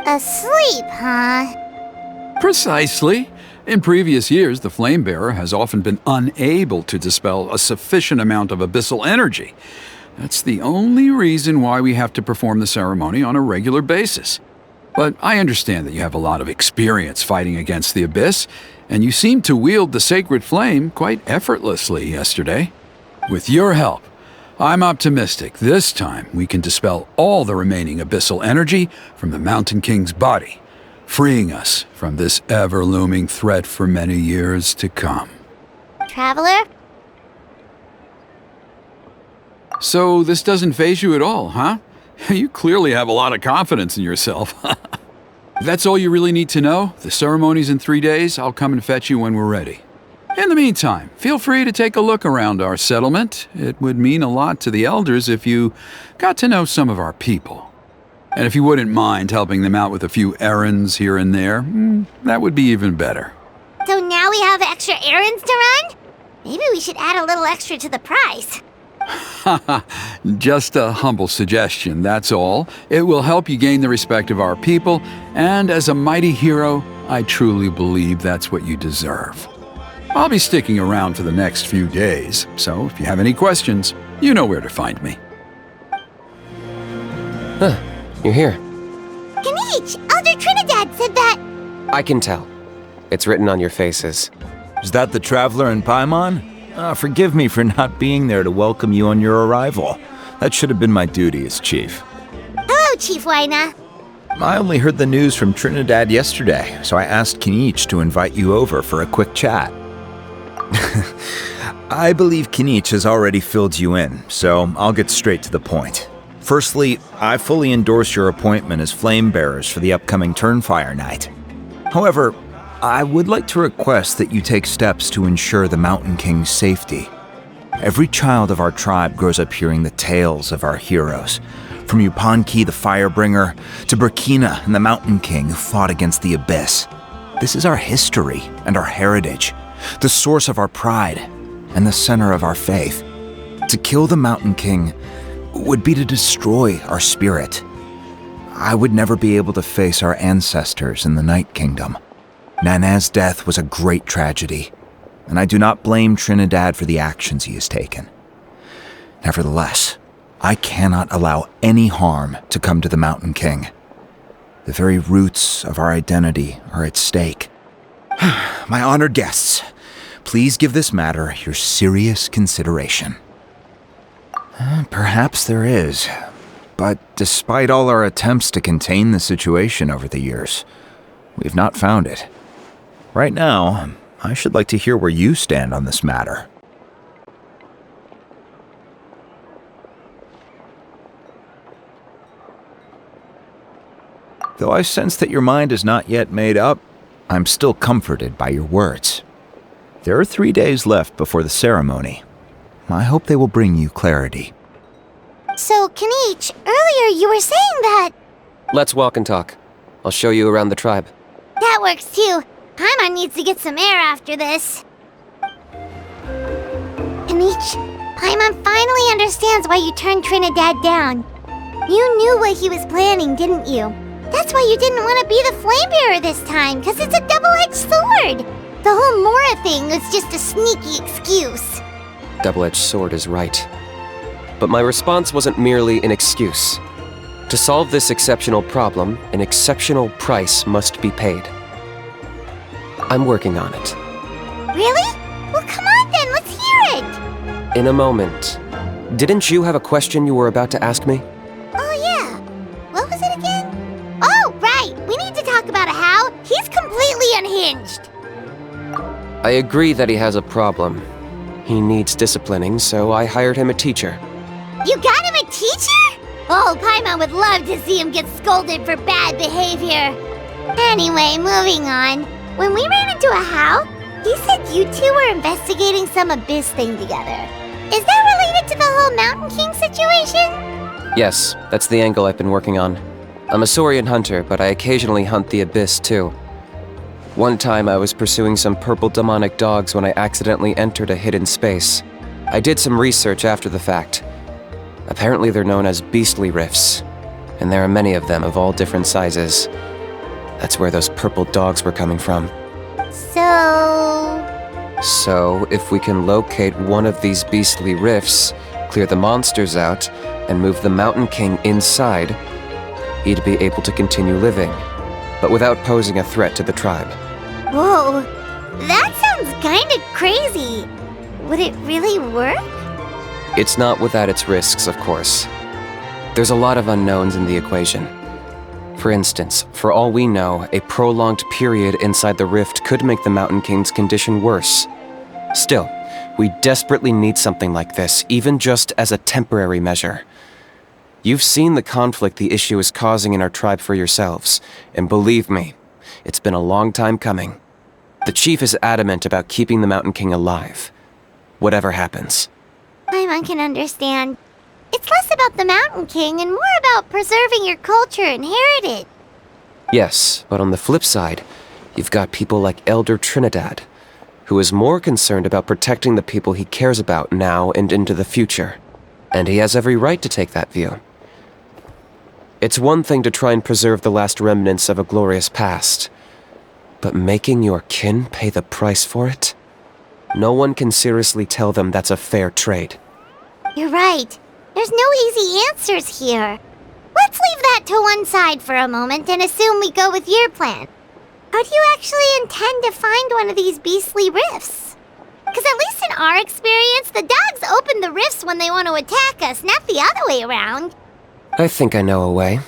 S1: Asleep, huh?
S5: Precisely. In previous years, the Flamebearer has often been unable to dispel a sufficient amount of abyssal energy. That's the only reason why we have to perform the ceremony on a regular basis. But I understand that you have a lot of experience fighting against the Abyss, and you seem to wield the sacred flame quite effortlessly yesterday. With your help, I'm optimistic this time we can dispel all the remaining abyssal energy from the Mountain King's body, freeing us from this ever-looming threat for many years to come.
S1: Traveler?
S5: So this doesn't faze you at all, huh? You clearly have a lot of confidence in yourself. If that's all you really need to know, the ceremony's in 3 days. I'll come and fetch you when we're ready. In the meantime, feel free to take a look around our settlement. It would mean a lot to the elders if you got to know some of our people. And if you wouldn't mind helping them out with a few errands here and there, that would be even better.
S1: So now we have extra errands to run? Maybe we should add a little extra to the price.
S5: Just a humble suggestion, that's all. It will help you gain the respect of our people, and as a mighty hero, I truly believe that's what you deserve. I'll be sticking around for the next few days, so if you have any questions, you know where to find me.
S6: You're here.
S1: Kinich, Elder Trinidad said that...
S6: I can tell. It's written on your faces.
S7: Is that the Traveler in Paimon? Forgive me for not being there to welcome you on your arrival. That should have been my duty as chief.
S1: Hello, Chief Waina.
S7: I only heard the news from Trinidad yesterday, so I asked Kinich to invite you over for a quick chat. I believe Kinich has already filled you in, so I'll get straight to the point. Firstly, I fully endorse your appointment as flame bearers for the upcoming Turnfire night. However, I would like to request that you take steps to ensure the Mountain King's safety. Every child of our tribe grows up hearing the tales of our heroes, from Yupanqui the Firebringer to Burkina and the Mountain King who fought against the Abyss. This is our history and our heritage, the source of our pride and the center of our faith. To kill the Mountain King would be to destroy our spirit. I would never be able to face our ancestors in the Night Kingdom. Nana's death was a great tragedy, and I do not blame Trinidad for the actions he has taken. Nevertheless, I cannot allow any harm to come to the Mountain King. The very roots of our identity are at stake. My honored guests, please give this matter your serious consideration. Perhaps there is, but despite all our attempts to contain the situation over the years, we've not found it. Right now, I should like to hear where you stand on this matter. Though I sense that your mind is not yet made up, I'm still comforted by your words. There are 3 days left before the ceremony. I hope they will bring you clarity.
S1: So, Kinich, earlier you were saying that...
S6: Let's walk and talk. I'll show you around the tribe.
S1: That works too. Paimon needs to get some air after this. Kinich, Paimon finally understands why you turned Trinidad down. You knew what he was planning, didn't you? That's why you didn't want to be the Flamebearer this time, because it's a double-edged sword. The whole Mora thing was just a sneaky excuse.
S6: Double-edged sword is right. But my response wasn't merely an excuse. To solve this exceptional problem, an exceptional price must be paid. I'm working on it.
S1: Really? Well, come on then, let's hear it!
S6: In a moment. Didn't you have a question you were about to ask me?
S1: Oh yeah. What was it again? Oh, right! We need to talk about how he's completely unhinged! changed?
S6: I agree that he has a problem. He needs disciplining, so I hired him a teacher.
S1: You got him a teacher? Oh, Paimon would love to see him get scolded for bad behavior. Anyway, moving on. When we ran into a How, he said you two were investigating some abyss thing together. Is that related to the whole Mountain King situation?
S6: Yes, that's the angle I've been working on. I'm a Saurian hunter, but I occasionally hunt the abyss too. One time I was pursuing some purple demonic dogs when I accidentally entered a hidden space. I did some research after the fact. Apparently they're known as beastly rifts, and there are many of them of all different sizes. That's where those purple dogs were coming from. So, if we can locate one of these beastly rifts, clear the monsters out, and move the Mountain King inside, he'd be able to continue living, but without posing a threat to the tribe.
S1: Whoa, that sounds kinda crazy. Would it really work?
S6: It's not without its risks, of course. There's a lot of unknowns in the equation. For instance, for all we know, a prolonged period inside the rift could make the Mountain King's condition worse. Still, we desperately need something like this, even just as a temporary measure. You've seen the conflict the issue is causing in our tribe for yourselves, and believe me, it's been a long time coming. The chief is adamant about keeping the Mountain King alive, whatever happens.
S1: Paimon can understand. It's less about the Mountain King and more about preserving your culture and heritage.
S6: Yes, but on the flip side, you've got people like Elder Trinidad, who is more concerned about protecting the people he cares about now and into the future. And he has every right to take that view. It's one thing to try and preserve the last remnants of a glorious past, but making your kin pay the price for it? No one can seriously tell them that's a fair trade.
S1: You're right. There's no easy answers here. Let's leave that to one side for a moment and assume we go with your plan. How do you actually intend to find one of these beastly rifts? Because at least in our experience, the dogs open the rifts when they want to attack us, not the other way around.
S6: I think I know a way.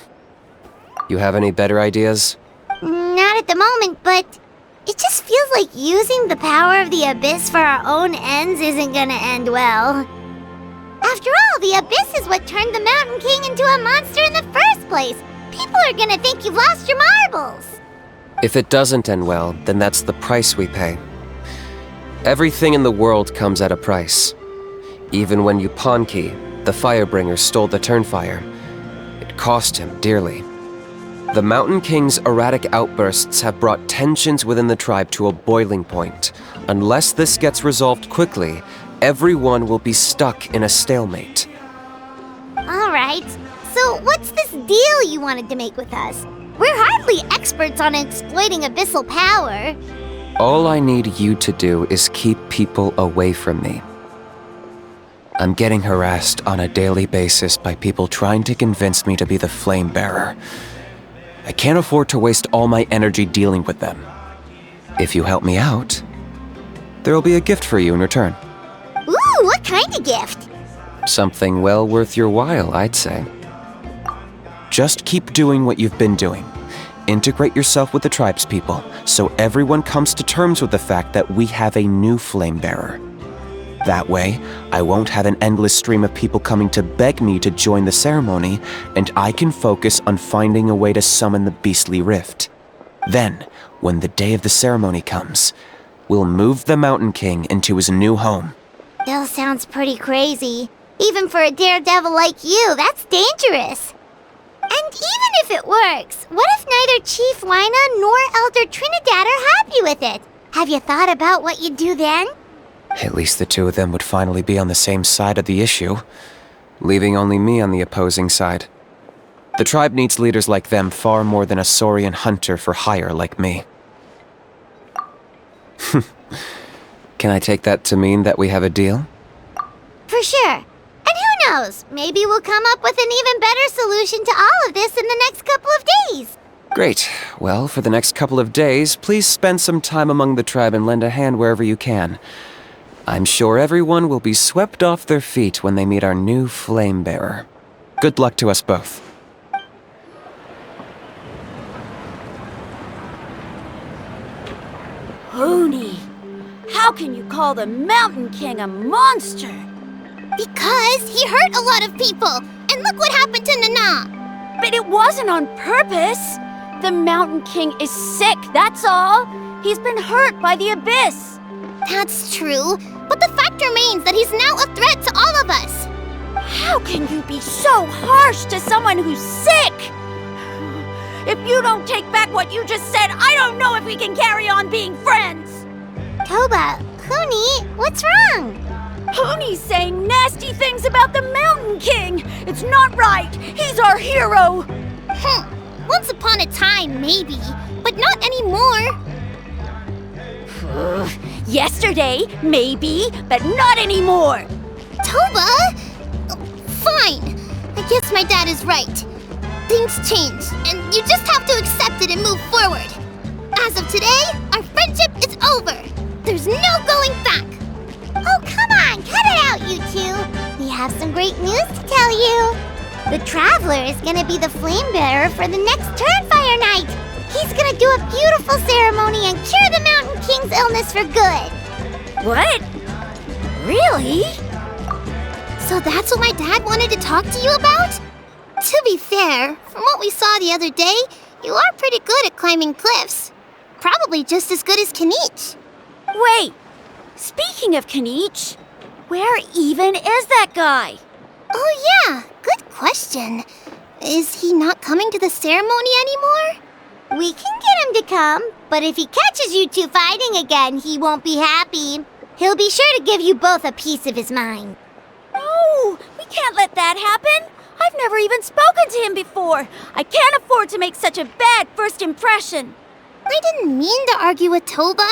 S6: You have any better ideas?
S1: Not at the moment, but it just feels like using the power of the Abyss for our own ends isn't gonna end well. After all, the Abyss is what turned the Mountain King into a monster in the first place. People are gonna think you've lost your marbles.
S6: If it doesn't end well, then that's the price we pay. Everything in the world comes at a price. Even when Yupanqui, the Firebringer, stole the Turnfire, it cost him dearly. The Mountain King's erratic outbursts have brought tensions within the tribe to a boiling point. Unless this gets resolved quickly, everyone will be stuck in a stalemate.
S1: Alright, so what's this deal you wanted to make with us? We're hardly experts on exploiting abyssal power.
S6: All I need you to do is keep people away from me. I'm getting harassed on a daily basis by people trying to convince me to be the flame bearer. I can't afford to waste all my energy dealing with them. If you help me out, there'll be a gift for you in return.
S1: Ooh, what kind of gift?
S6: Something well worth your while, I'd say. Just keep doing what you've been doing. Integrate yourself with the tribespeople, so everyone comes to terms with the fact that we have a new flame bearer. That way, I won't have an endless stream of people coming to beg me to join the ceremony, and I can focus on finding a way to summon the beastly rift. Then, when the day of the ceremony comes, we'll move the Mountain King into his new home.
S1: Still sounds pretty crazy. Even for a daredevil like you, that's dangerous. And even if it works, what if neither Chief Wyna nor Elder Trinidad are happy with it? Have you thought about what you'd do then?
S6: At least the two of them would finally be on the same side of the issue, leaving only me on the opposing side. The tribe needs leaders like them far more than a Saurian hunter for hire like me. Can I take that to mean that we have a deal?
S1: For sure. And who knows, maybe we'll come up with an even better solution to all of this in the next couple of days.
S6: Great. Well, for the next couple of days, please spend some time among the tribe and lend a hand wherever you can. I'm sure everyone will be swept off their feet when they meet our new flame bearer. Good luck to us both.
S2: Huni, how can you call the Mountain King a monster?
S1: Because he hurt a lot of people, and look what happened to Nana.
S2: But it wasn't on purpose. The Mountain King is sick, that's all. He's been hurt by the Abyss.
S1: That's true, but the fact remains that he's now a threat to all of us.
S2: How can you be so harsh to someone who's sick? If you don't take back what you just said, I don't know if we can carry on being friends.
S1: Toba, Huni, what's wrong?
S2: Huni's saying nasty things about the Mountain King. It's not right. He's our hero.
S1: Once upon a time, maybe, but not anymore.
S2: Yesterday, maybe, but not anymore.
S1: Toba? Fine. I guess my dad is right. Things change, and you just have to accept it and move forward. As of today, our friendship is over. There's no going back.
S3: Oh, come on, cut it out, you two. We have some great news to tell you. The Traveler is gonna be the flame bearer for the next Turnfire night. He's gonna do a beautiful ceremony and cure the Mountain King's illness for good.
S2: What? Really?
S1: So that's what my dad wanted to talk to you about? To be fair, from what we saw the other day, you are pretty good at climbing cliffs. Probably just as good as Kinich.
S2: Wait, speaking of Kinich, where even is that guy?
S1: Oh yeah, good question. Is he not coming to the ceremony anymore?
S3: We can get him to come, but if he catches you two fighting again, he won't be happy. He'll be sure to give you both a piece of his mind.
S2: No, we can't let that happen. I've never even spoken to him before. I can't afford to make such a bad first impression.
S1: I didn't mean to argue with Toba.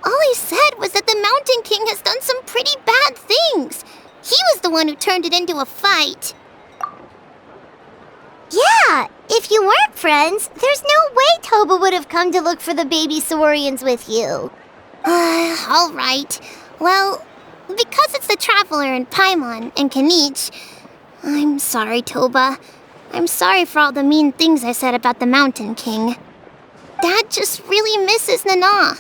S1: All I said was that the Mountain King has done some pretty bad things. He was the one who turned it into a fight.
S3: Yeah, if you weren't friends, there's no way Toba would have come to look for the baby Saurians with you.
S1: All right. Well, because it's the Traveler and Paimon and Kinich, I'm sorry, Toba. I'm sorry for all the mean things I said about the Mountain King. Dad just really misses Nana,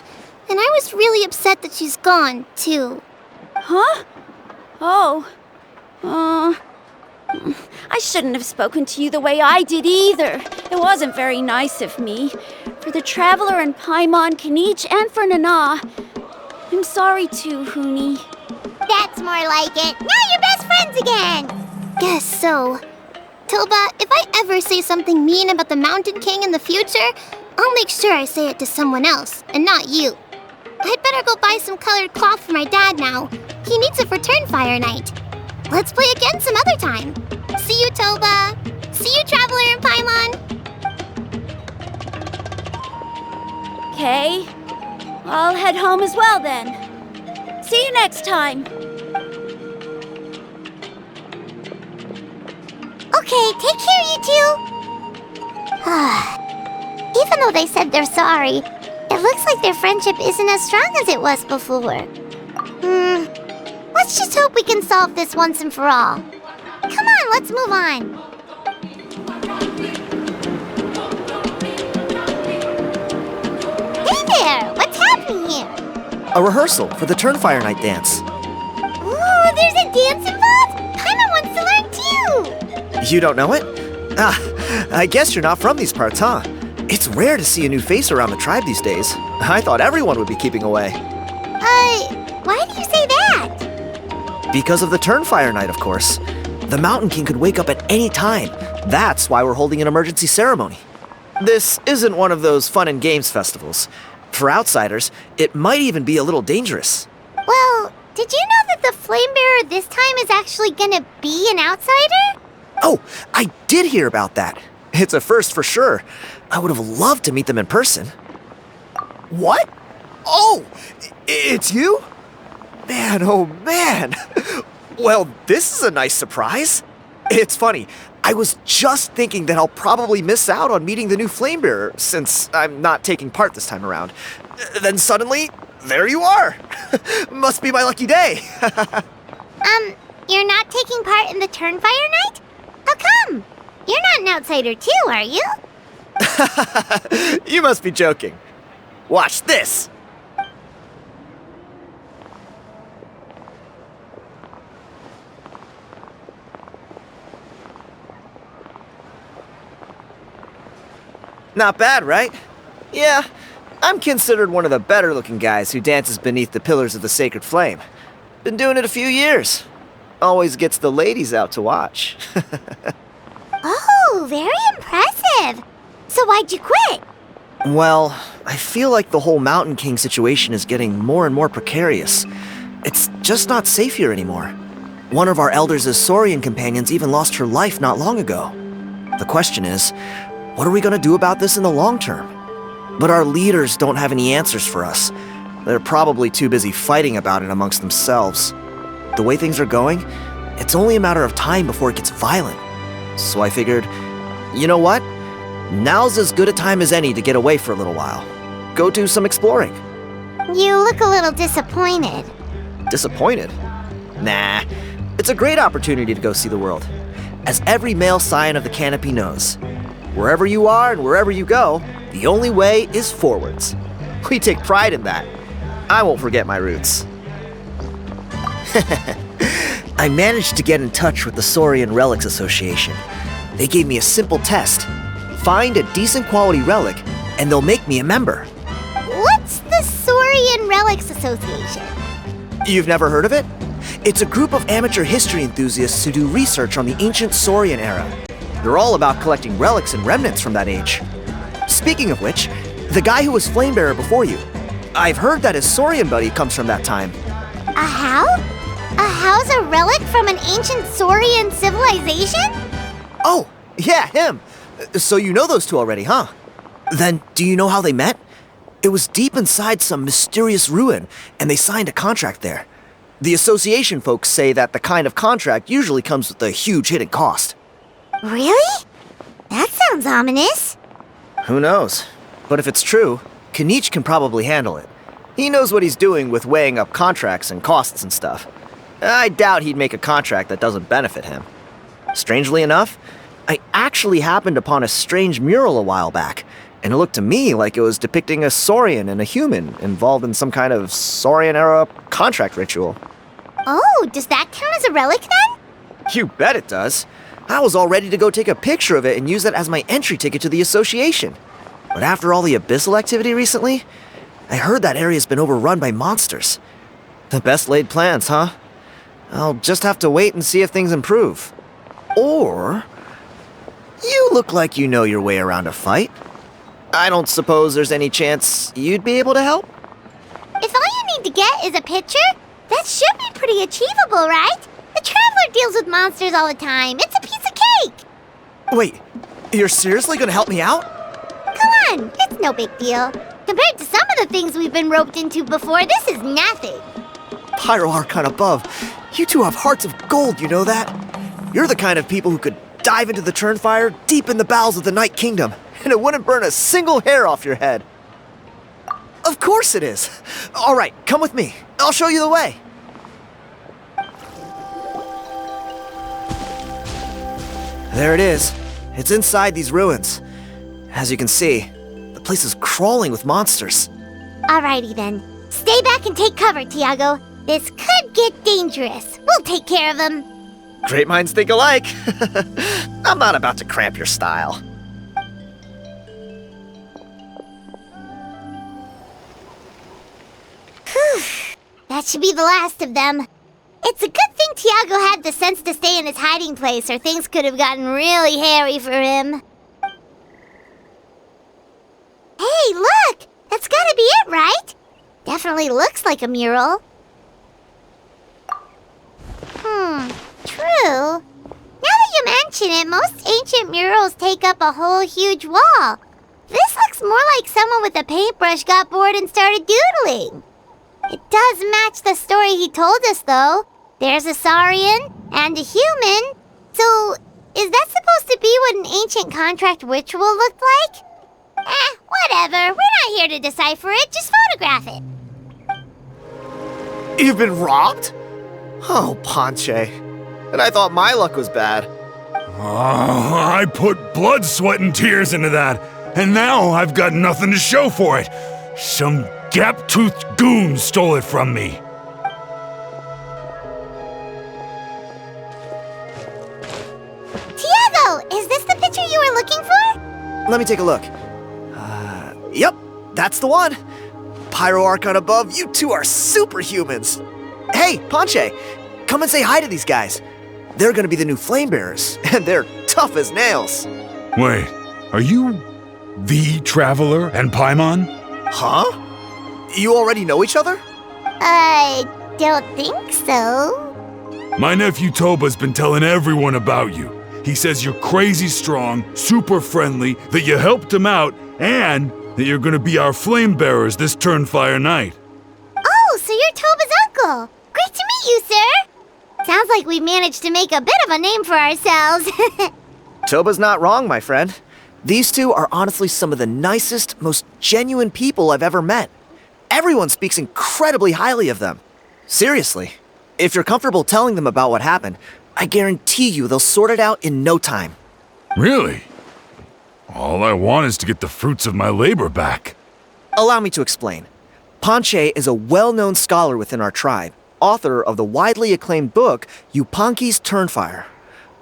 S1: and I was really upset that she's gone, too.
S2: Huh? Oh. I shouldn't have spoken to you the way I did either. It wasn't very nice of me. For the Traveler and Paimon, Kinich, and for Nana. I'm sorry too, Huni.
S3: That's more like it. Now you're best friends again.
S1: Guess so. Toba, if I ever say something mean about the Mountain King in the future, I'll make sure I say it to someone else, and not you. I'd better go buy some colored cloth for my dad now. He needs it for Turnfire night. Let's play again some other time. See you, Toba. See you, Traveler and Paimon.
S2: Okay. I'll head home as well then. See you next time.
S3: Okay, take care, you two. Even though they said they're sorry, it looks like their friendship isn't as strong as it was before. Let's just hope we can solve this once and for all. Come on, let's move on. Hey there! What's happening here?
S8: A rehearsal for the Turnfire Night dance.
S3: Ooh, there's a dance involved? Paimon wants to learn too!
S8: You don't know it? I guess you're not from these parts, huh? It's rare to see a new face around the tribe these days. I thought everyone would be keeping away.
S3: Why do you say that?
S8: Because of the Turnfire Night, of course. The Mountain King could wake up at any time. That's why we're holding an emergency ceremony. This isn't one of those fun and games festivals. For outsiders, it might even be a little dangerous.
S3: Well, did you know that the Flame Bearer this time is actually gonna be an outsider?
S8: Oh, I did hear about that. It's a first for sure. I would have loved to meet them in person. What? Oh, it's you? Man, oh man. Well, this is a nice surprise. It's funny, I was just thinking that I'll probably miss out on meeting the new Flame Bearer since I'm not taking part this time around. Then suddenly, there you are. Must be my lucky day.
S3: You're not taking part in the Turnfire Night? How come? You're not an outsider too, are you?
S8: You must be joking. Watch this. Not bad, right? Yeah, I'm considered one of the better-looking guys who dances beneath the pillars of the sacred flame. Been doing it a few years. Always gets the ladies out to watch.
S1: Oh, very impressive. So why'd you quit?
S8: Well, I feel like the whole Mountain King situation is getting more and more precarious. It's just not safe here anymore. One of our elders' Saurian companions even lost her life not long ago. The question is, what are we gonna do about this in the long term? But our leaders don't have any answers for us. They're probably too busy fighting about it amongst themselves. The way things are going, it's only a matter of time before it gets violent. So I figured, you know what? Now's as good a time as any to get away for a little while. Go do some exploring.
S1: You look a little disappointed.
S8: Disappointed? Nah, it's a great opportunity to go see the world. As every male scion of the canopy knows, wherever you are and wherever you go, the only way is forwards. We take pride in that. I won't forget my roots. I managed to get in touch with the Saurian Relics Association. They gave me a simple test. Find a decent quality relic, and they'll make me a member.
S1: What's the Saurian Relics Association?
S8: You've never heard of it? It's a group of amateur history enthusiasts who do research on the ancient Saurian era. They're all about collecting relics and remnants from that age. Speaking of which, the guy who was Flamebearer before you, I've heard that his Saurian buddy comes from that time.
S1: A how? A how's a relic from an ancient Saurian civilization?
S8: Oh, yeah, him. So you know those two already, huh? Then, do you know how they met? It was deep inside some mysterious ruin, and they signed a contract there. The association folks say that the kind of contract usually comes with a huge hidden cost.
S1: Really? That sounds ominous.
S8: Who knows? But if it's true, Kinich can probably handle it. He knows what he's doing with weighing up contracts and costs and stuff. I doubt he'd make a contract that doesn't benefit him. Strangely enough, I actually happened upon a strange mural a while back, and it looked to me like it was depicting a Saurian and a human involved in some kind of Saurian-era contract ritual.
S1: Oh, does that count as a relic then?
S8: You bet it does. I was all ready to go take a picture of it and use it as my entry ticket to the association. But after all the abyssal activity recently, I heard that area's been overrun by monsters. The best laid plans, huh? I'll just have to wait and see if things improve. Or... you look like you know your way around a fight. I don't suppose there's any chance you'd be able to help?
S1: If all you need to get is a picture, that should be pretty achievable, right? The Traveler deals with monsters all the time. It's a piece of cake.
S8: Wait, you're seriously gonna help me out?
S1: Come on, it's no big deal. Compared to some of the things we've been roped into before, this is nothing.
S8: Pyro Archon above, you two have hearts of gold, you know that? You're the kind of people who could dive into the Turnfire deep in the bowels of the Night Kingdom, and it wouldn't burn a single hair off your head. Of course it is. All right, come with me. I'll show you the way. There it is. It's inside these ruins. As you can see, the place is crawling with monsters.
S1: Alrighty then. Stay back and take cover, Tiago. This could get dangerous. We'll take care of them.
S8: Great minds think alike. I'm not about to cramp your style.
S1: Whew. That should be the last of them. It's a good thing Tiago had the sense to stay in his hiding place, or things could have gotten really hairy for him. Hey, look! That's gotta be it, right? Definitely looks like a mural. True. Now that you mention it, most ancient murals take up a whole huge wall. This looks more like someone with a paintbrush got bored and started doodling. It does match the story he told us, though. There's a Saurian and a human. So, is that supposed to be what an ancient contract ritual looked like? Whatever. We're not here to decipher it. Just photograph it.
S8: You've been robbed? Oh, Ponche. And I thought my luck was bad.
S9: Oh, I put blood, sweat, and tears into that, and now I've got nothing to show for it. Some gap-toothed goon stole it from me.
S1: Tiago, is this the picture you were looking for?
S8: Let me take a look. Yep, that's the one. Pyro Archon above, you two are superhumans. Hey, Ponche, come and say hi to these guys. They're gonna be the new flame bearers, and they're tough as nails.
S9: Wait, are you the Traveler and Paimon?
S8: Huh? You already know each other?
S1: I don't think so.
S9: My nephew Toba's been telling everyone about you. He says you're crazy strong, super friendly, that you helped him out, and that you're gonna be our flame bearers this Turnfire night.
S1: Oh, so you're Toba's uncle. Great to meet you, sir. Sounds like we managed to make a bit of a name for ourselves.
S8: Toba's not wrong, my friend. These two are honestly some of the nicest, most genuine people I've ever met. Everyone speaks incredibly highly of them. Seriously, if you're comfortable telling them about what happened, I guarantee you they'll sort it out in no time.
S9: Really? All I want is to get the fruits of my labor back.
S8: Allow me to explain. Ponche is a well-known scholar within our tribe, author of the widely acclaimed book, Yupanqui's Turnfire.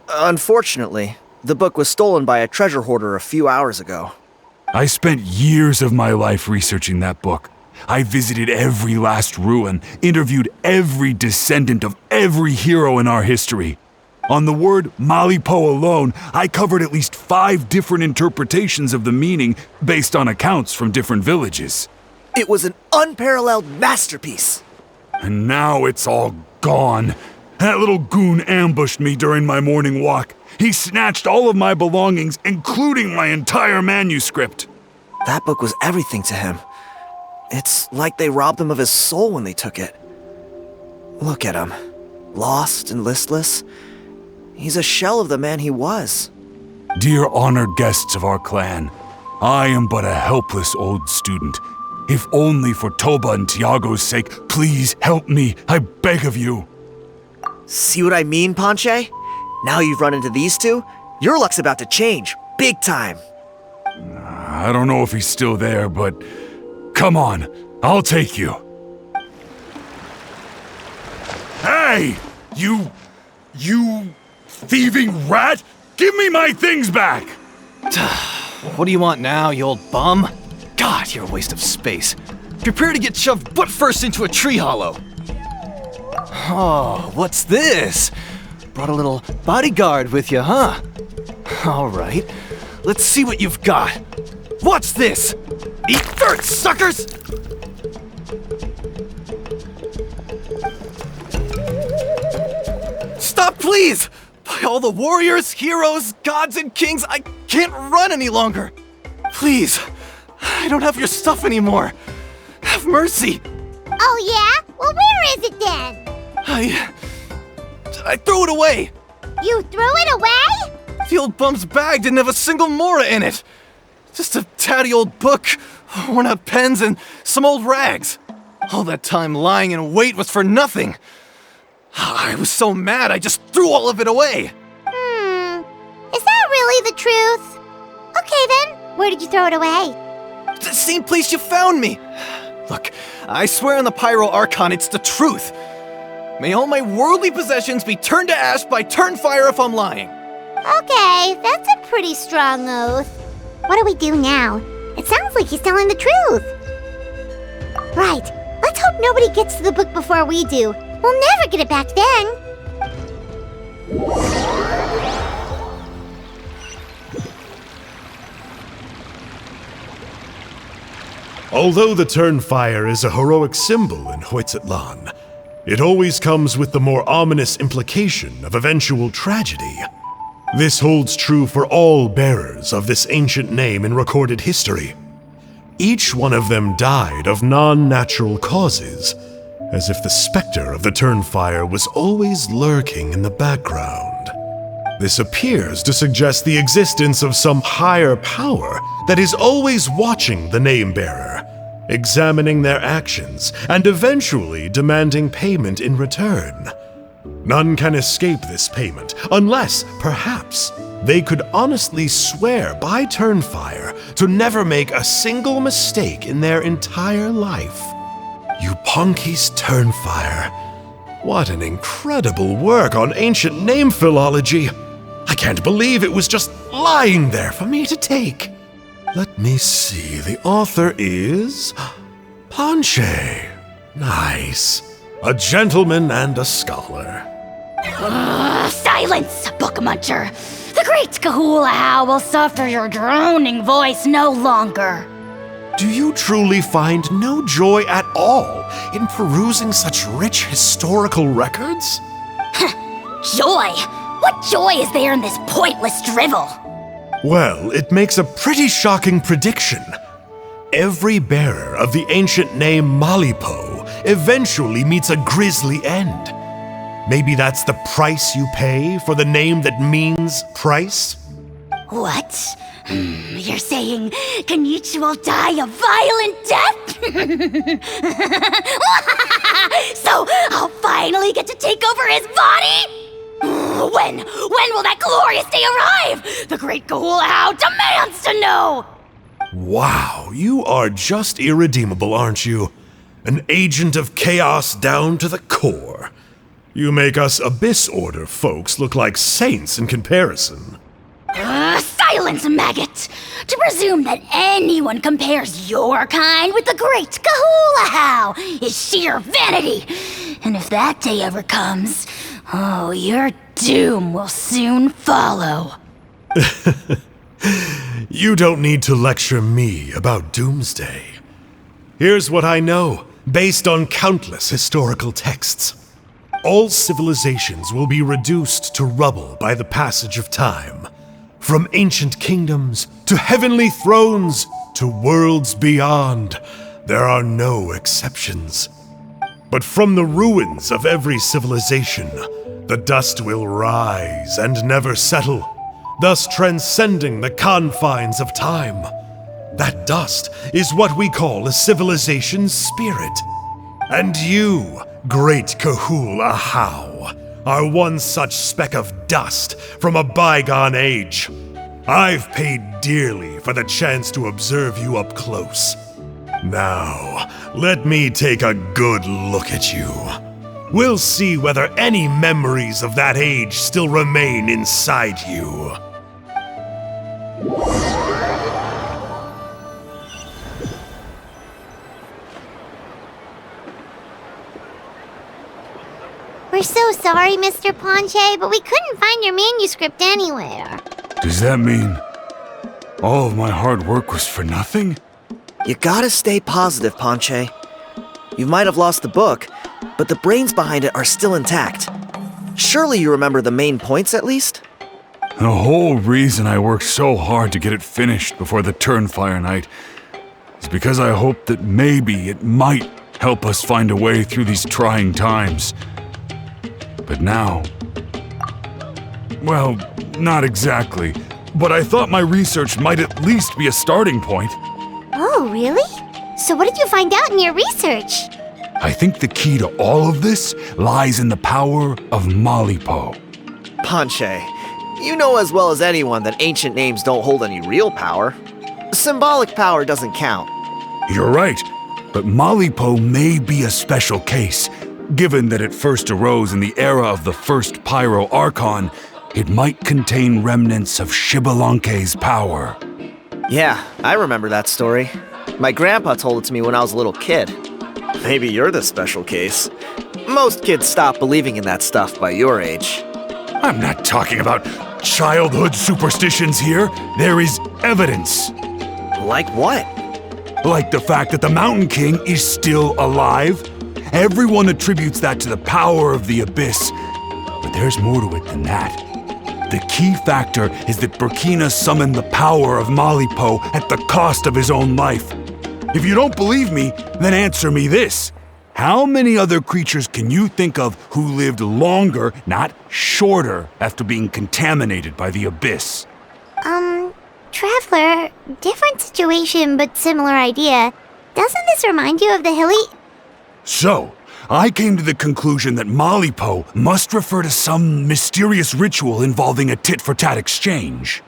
S8: Unfortunately, the book was stolen by a treasure hoarder a few hours ago.
S9: I spent years of my life researching that book. I visited every last ruin, interviewed every descendant of every hero in our history. On the word Malipo alone, I covered at least 5 different interpretations of the meaning based on accounts from different villages.
S8: It was an unparalleled masterpiece.
S9: And now it's all gone. That little goon ambushed me during my morning walk. He snatched all of my belongings, including my entire manuscript.
S8: That book was everything to him. It's like they robbed him of his soul when they took it. Look at him. Lost and listless. He's a shell of the man he was.
S9: Dear honored guests of our clan, I am but a helpless old student. If only for Toba and Tiago's sake, please help me, I beg of you.
S8: See what I mean, Ponche? Now you've run into these two, your luck's about to change, big time.
S9: I don't know if he's still there, but come on, I'll take you. Hey! You thieving rat! Give me my things back!
S10: What do you want now, you old bum? God, you're a waste of space. Prepare to get shoved butt first into a tree hollow. Oh, what's this? Brought a little bodyguard with you, huh? All right, let's see what you've got. What's this? Eat dirt, suckers! Stop, please! By all the warriors, heroes, gods, and kings, I can't run any longer. Please, I don't have your stuff anymore. Have mercy.
S1: Oh, yeah? Well, where is it then?
S10: I threw it away.
S1: You threw it away?
S10: The old bum's bag didn't have a single mora in it. Just a tatty old book, worn out pens, and some old rags. All that time lying in wait was for nothing. I was so mad I just threw all of it away.
S1: Is that really the truth? Okay then, where did you throw it away?
S10: The same place you found me. Look, I swear on the Pyro Archon it's the truth. May all my worldly possessions be turned to ash by Turnfire if I'm lying.
S1: Okay, that's a pretty strong oath. What do we do now? It sounds like he's telling the truth. Right, let's hope nobody gets to the book before we do. We'll never get it back then.
S4: Although the Turnfire is a heroic symbol in Huitzatlan, it always comes with the more ominous implication of eventual tragedy. This holds true for all bearers of this ancient name in recorded history. Each one of them died of non-natural causes, as if the specter of the Turnfire was always lurking in the background. This appears to suggest the existence of some higher power that is always watching the name-bearer, examining their actions, and eventually demanding payment in return. None can escape this payment, unless, perhaps, they could honestly swear by Turnfire to never make a single mistake in their entire life. Yupanqui's Turnfire. What an incredible work on ancient name philology. I can't believe it was just lying there for me to take. Let me see. The author is Ponche. Nice. A gentleman and a scholar.
S3: Silence, book muncher! The great Kahula will suffer your droning voice no longer.
S4: Do you truly find no joy at all in perusing such rich historical records?
S3: Joy? What joy is there in this pointless drivel?
S4: Well, it makes a pretty shocking prediction. Every bearer of the ancient name Malipo eventually meets a grisly end. Maybe that's the price you pay for the name that means price?
S3: What? You're saying Kinich will die a violent death? So I'll finally get to take over his body? When will that glorious day arrive? The great Kahula demands to know!
S4: Wow, you are just irredeemable, aren't you? An agent of chaos down to the core. You make us Abyss Order folks look like saints in comparison.
S3: Silence, maggot! To presume that anyone compares your kind with the great Kahula is sheer vanity. And if that day ever comes, oh, your doom will soon follow.
S4: You don't need to lecture me about Doomsday. Here's what I know, based on countless historical texts. All civilizations will be reduced to rubble by the passage of time. From ancient kingdoms to heavenly thrones to worlds beyond, there are no exceptions. But from the ruins of every civilization, the dust will rise and never settle, thus transcending the confines of time. That dust is what we call a civilization's spirit. And you, great Kahula, are one such speck of dust from a bygone age. I've paid dearly for the chance to observe you up close. Now, let me take a good look at you. We'll see whether any memories of that age still remain inside you.
S1: We're so sorry, Mr. Ponche, but we couldn't find your manuscript anywhere.
S9: Does that mean all of my hard work was for nothing?
S8: You gotta stay positive, Ponche. You might have lost the book, but the brains behind it are still intact. Surely you remember the main points at least?
S9: The whole reason I worked so hard to get it finished before the Turnfire night is because I hoped that maybe it might help us find a way through these trying times. But now... well, not exactly. But I thought my research might at least be a starting point.
S1: Oh, really? So what did you find out in your research?
S9: I think the key to all of this lies in the power of Malipo.
S8: Ponche, you know as well as anyone that ancient names don't hold any real power. Symbolic power doesn't count.
S9: You're right, but Malipo may be a special case. Given that it first arose in the era of the first Pyro Archon, it might contain remnants of Xbalanque's power.
S8: Yeah, I remember that story. My grandpa told it to me when I was a little kid. Maybe you're the special case. Most kids stop believing in that stuff by your age.
S9: I'm not talking about childhood superstitions here. There is evidence.
S8: Like what?
S9: Like the fact that the Mountain King is still alive. Everyone attributes that to the power of the Abyss. But there's more to it than that. The key factor is that Burkina summoned the power of Malipo at the cost of his own life. If you don't believe me, then answer me this. How many other creatures can you think of who lived longer, not shorter, after being contaminated by the Abyss?
S1: Traveler, different situation but similar idea. Doesn't this remind you of the hilly...
S9: So, I came to the conclusion that Malipo must refer to some mysterious ritual involving a tit-for-tat exchange.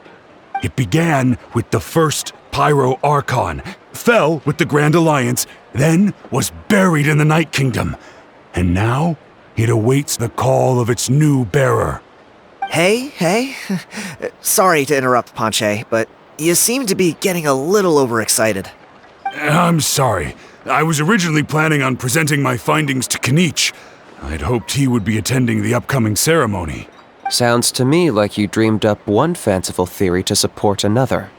S9: It began with the first Pyro Archon, fell with the Grand Alliance, then was buried in the Night Kingdom, and now it awaits the call of its new bearer.
S8: Hey. Sorry to interrupt, Ponche, but You seem to be getting a little overexcited.
S9: I'm sorry. I was originally planning on presenting my findings to Kinich. I'd hoped he would be attending the upcoming ceremony.
S6: Sounds to me like you dreamed up one fanciful theory to support another.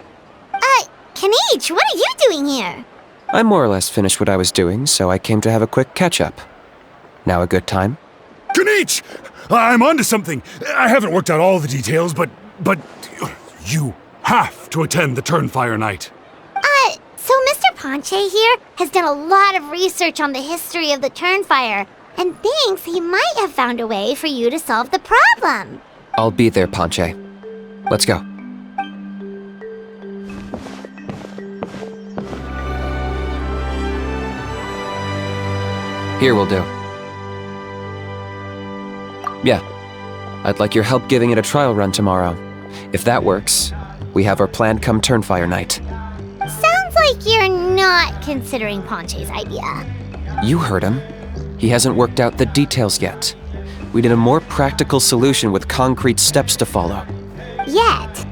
S1: Kinich, what are you doing here?
S6: I more or less finished what I was doing, so I came to have a quick catch-up. Now a good time?
S9: Kinich! I'm onto something. I haven't worked out all the details, but you have to attend the Turnfire night.
S1: So Mr. Ponche here has done a lot of research on the history of the Turnfire and thinks he might have found a way for you to solve the problem.
S6: I'll be there, Ponche. Let's go. Here will do. Yeah. I'd like your help giving it a trial run tomorrow. If that works, we have our planned come Turnfire night.
S1: Sounds like you're not considering Ponche's idea.
S6: You heard him. He hasn't worked out the details yet. We need a more practical solution with concrete steps to follow.
S1: Yet?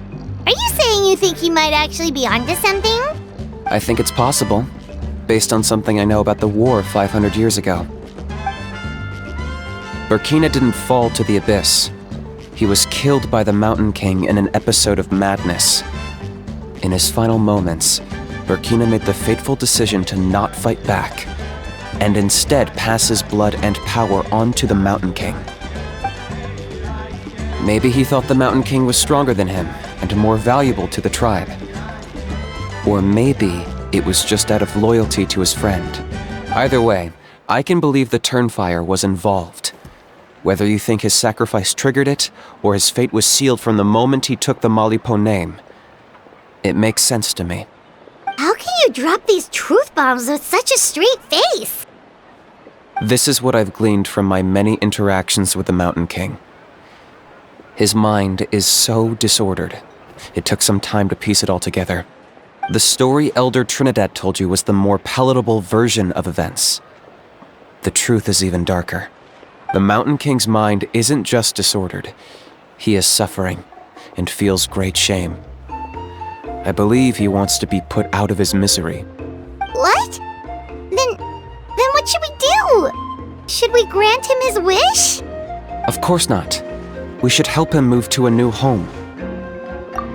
S1: Are you saying you think he might actually be onto something?
S6: I think it's possible, based on something I know about the war 500 years ago. Burkina didn't fall to the abyss. He was killed by the Mountain King in an episode of madness. In his final moments, Burkina made the fateful decision to not fight back, and instead pass his blood and power on to the Mountain King. Maybe he thought the Mountain King was stronger than him and more valuable to the tribe. Or maybe it was just out of loyalty to his friend. Either way, I can believe the Turnfire was involved. Whether you think his sacrifice triggered it, or his fate was sealed from the moment he took the Malipo name, it makes sense to me.
S1: How can you drop these truth bombs with such a straight face?
S6: This is what I've gleaned from my many interactions with the Mountain King. His mind is so disordered. It took some time to piece it all together. The story Elder Trinidad told you was the more palatable version of events. The truth is even darker. The Mountain King's mind isn't just disordered. He is suffering and feels great shame. I believe he wants to be put out of his misery.
S1: What? Then what should we do? Should we grant him his wish?
S6: Of course not. We should help him move to a new home.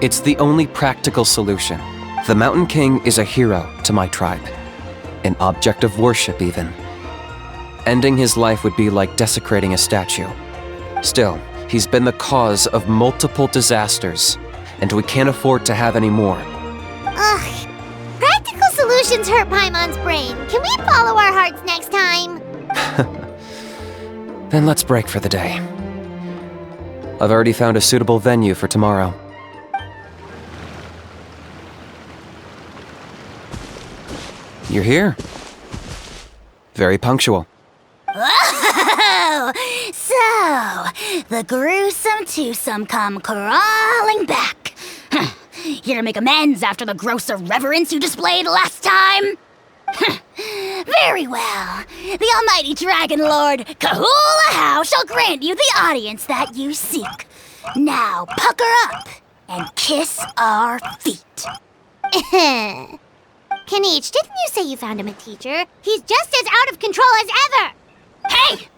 S6: It's the only practical solution. The Mountain King is a hero to my tribe. An object of worship, even. Ending his life would be like desecrating a statue. Still, he's been the cause of multiple disasters, and we can't afford to have any more.
S1: Ugh. Practical solutions hurt Paimon's brain. Can we follow our hearts next time?
S6: Then let's break for the day. I've already found a suitable venue for tomorrow. You're here. Very punctual.
S3: Oh, so the gruesome twosome come crawling back. Here to make amends after the gross irreverence you displayed last time? Very well. The almighty Dragon Lord Kahula shall grant you the audience that you seek. Now pucker up and kiss our feet.
S1: Kinich, didn't you say you found him a teacher? He's just as out of control as ever!
S3: Hey!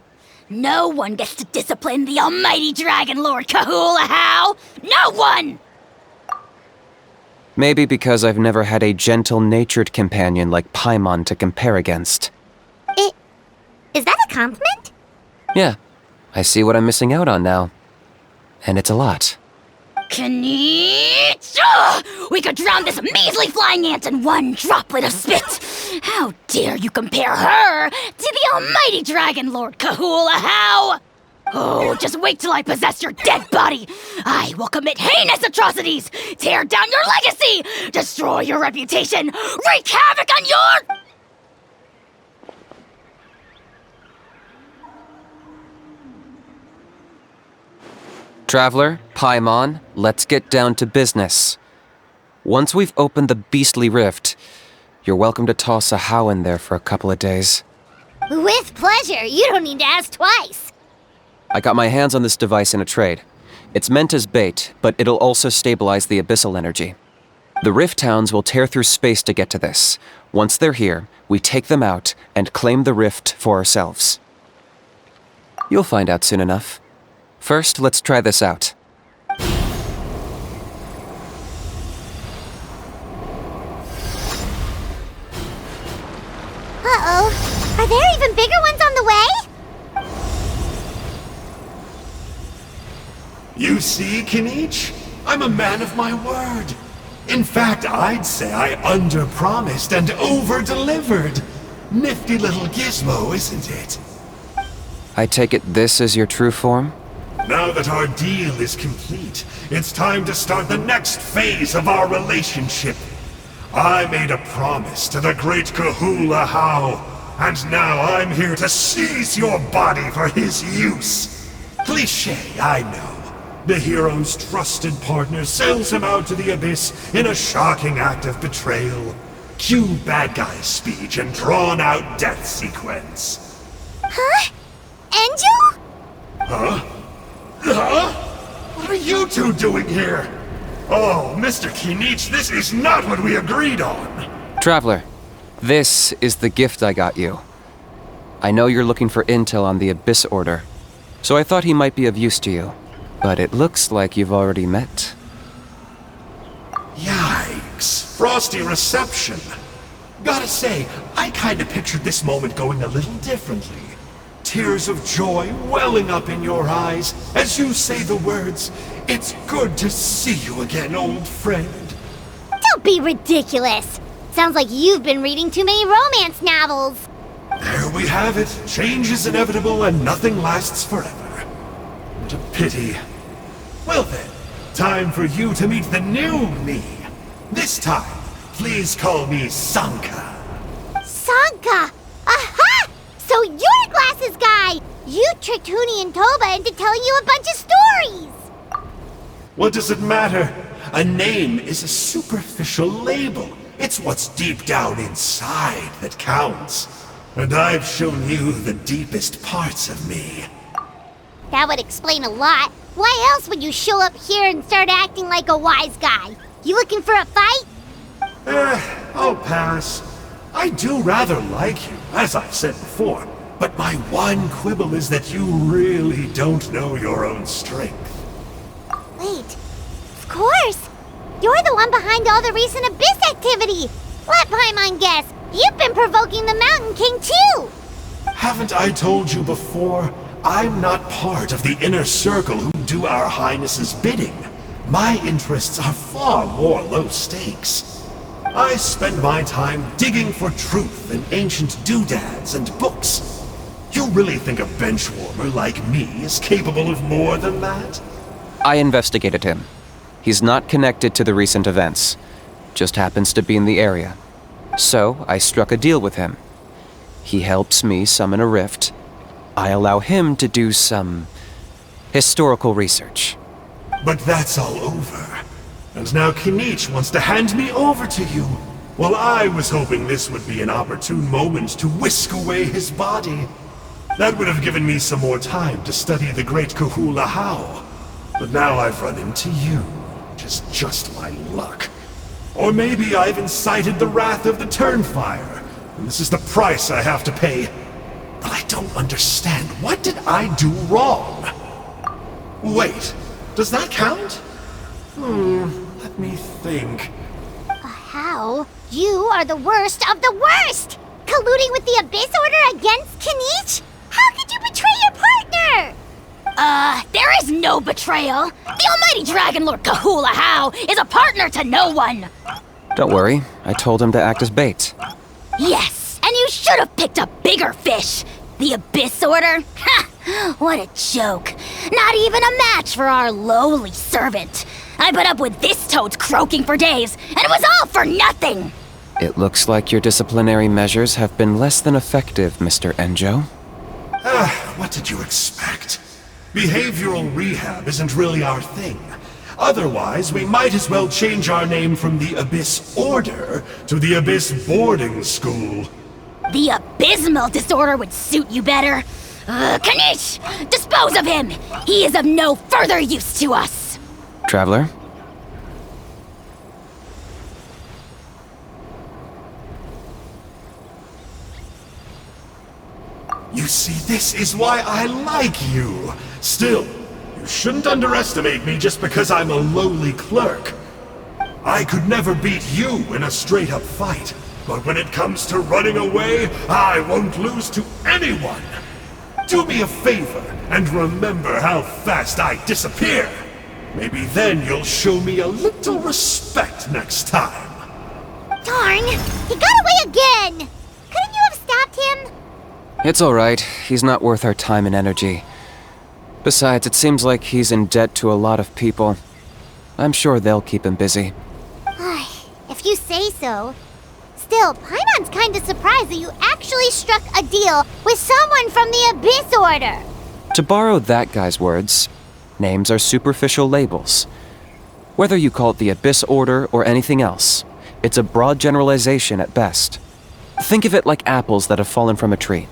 S3: No one gets to discipline the almighty Dragon Lord Kahula. No one!
S6: Maybe because I've never had a gentle-natured companion like Paimon to compare against.
S1: Is that a compliment?
S6: Yeah, I see what I'm missing out on now. And it's a lot.
S3: Kinich! We could drown this measly flying ant in one droplet of spit! How dare you compare her to the almighty Dragon Lord Kahula? Oh, just wait till I possess your dead body! I will commit heinous atrocities! Tear down your legacy! Destroy your reputation! Wreak havoc on your...
S6: Traveler, Paimon, let's get down to business. Once we've opened the beastly rift, you're welcome to toss a how in there for a couple of days.
S1: With pleasure. You don't need to ask twice.
S6: I got my hands on this device in a trade. It's meant as bait, but it'll also stabilize the abyssal energy. The Rift Towns will tear through space to get to this. Once they're here, we take them out and claim the Rift for ourselves. You'll find out soon enough. First, let's try this out.
S1: Uh-oh. Are there even bigger ones on the way?
S4: You see, Kinich? I'm a man of my word. In fact, I'd say I under-promised and over-delivered. Nifty little gizmo, isn't it?
S6: I take it this is your true form?
S4: Now that our deal is complete, it's time to start the next phase of our relationship. I made a promise to the great Kahula How, and now I'm here to seize your body for his use. Cliché, I know. The hero's trusted partner sells him out to the abyss in a shocking act of betrayal. Cue bad guy speech and drawn-out death sequence.
S1: Huh? Angel?
S4: Huh? Huh? What are you two doing here? Oh, Mr. Kinich, this is not what we agreed on!
S6: Traveler, this is the gift I got you. I know you're looking for intel on the Abyss Order, so I thought he might be of use to you. But it looks like you've already met.
S4: Yikes. Frosty reception. Gotta say, I kinda pictured this moment going a little differently. Tears of joy welling up in your eyes as you say the words, "It's good to see you again, old friend."
S1: Don't be ridiculous. Sounds like you've been reading too many romance novels.
S4: There we have it. Change is inevitable and nothing lasts forever. What a pity. Well then, time for you to meet the new me. This time, please call me Sanka.
S1: Sanka! Aha! So you're Glasses Guy! You tricked Huni and Toba into telling you a bunch of stories!
S4: What does it matter? A name is a superficial label. It's what's deep down inside that counts. And I've shown you the deepest parts of me.
S1: That would explain a lot. Why else would you show up here and start acting like a wise guy? You looking for a fight?
S4: I'll pass. I do rather like you, as I've said before, but my one quibble is that you really don't know your own strength.
S1: Wait, of course! You're the one behind all the recent Abyss activity! Let Paimon guess, you've been provoking the Mountain King too!
S4: Haven't I told you before? I'm not part of the inner circle who do our Highness's bidding. My interests are far more low stakes. I spend my time digging for truth in ancient doodads and books. You really think a benchwarmer like me is capable of more than that?
S6: I investigated him. He's not connected to the recent events. Just happens to be in the area. So, I struck a deal with him. He helps me summon a rift. I allow him to do some historical research.
S4: But that's all over. And now Kinich wants to hand me over to you. Well, I was hoping this would be an opportune moment to whisk away his body. That would have given me some more time to study the great Kahula How. But now I've run into you, which is just my luck. Or maybe I've incited the wrath of the Turnfire, and this is the price I have to pay. But I don't understand. What did I do wrong? Wait, does that count? Let me think.
S1: How? You are the worst of the worst! Colluding with the Abyss Order against Kinich? How could you betray your partner?
S3: There is no betrayal. The almighty Dragon Lord Kahula How is a partner to no one.
S6: Don't worry, I told him to act as bait.
S3: Yes, and you should have picked a bigger fish. The Abyss Order? Ha! What a joke. Not even a match for our lowly servant. I put up with this toad croaking for days, and it was all for nothing.
S6: It looks like your disciplinary measures have been less than effective, Mr. Enjo.
S4: What did you expect? Behavioral rehab isn't really our thing. Otherwise, we might as well change our name from the Abyss Order to the Abyss Boarding School.
S3: The abysmal disorder would suit you better. Kinich! Dispose of him! He is of no further use to us!
S6: Traveler?
S4: You see, this is why I like you. Still, you shouldn't underestimate me just because I'm a lowly clerk. I could never beat you in a straight-up fight, but when it comes to running away, I won't lose to anyone. Do me a favor and remember how fast I disappear. Maybe then you'll show me a little respect next time.
S1: Darn! He got away again! Couldn't you have stopped him?
S6: It's alright. He's not worth our time and energy. Besides, it seems like he's in debt to a lot of people. I'm sure they'll keep him busy.
S1: If you say so. Still, Paimon's kinda surprised that you actually struck a deal with someone from the Abyss Order.
S6: To borrow that guy's words, names are superficial labels. Whether you call it the Abyss Order or anything else, it's a broad generalization at best. Think of it like apples that have fallen from a tree.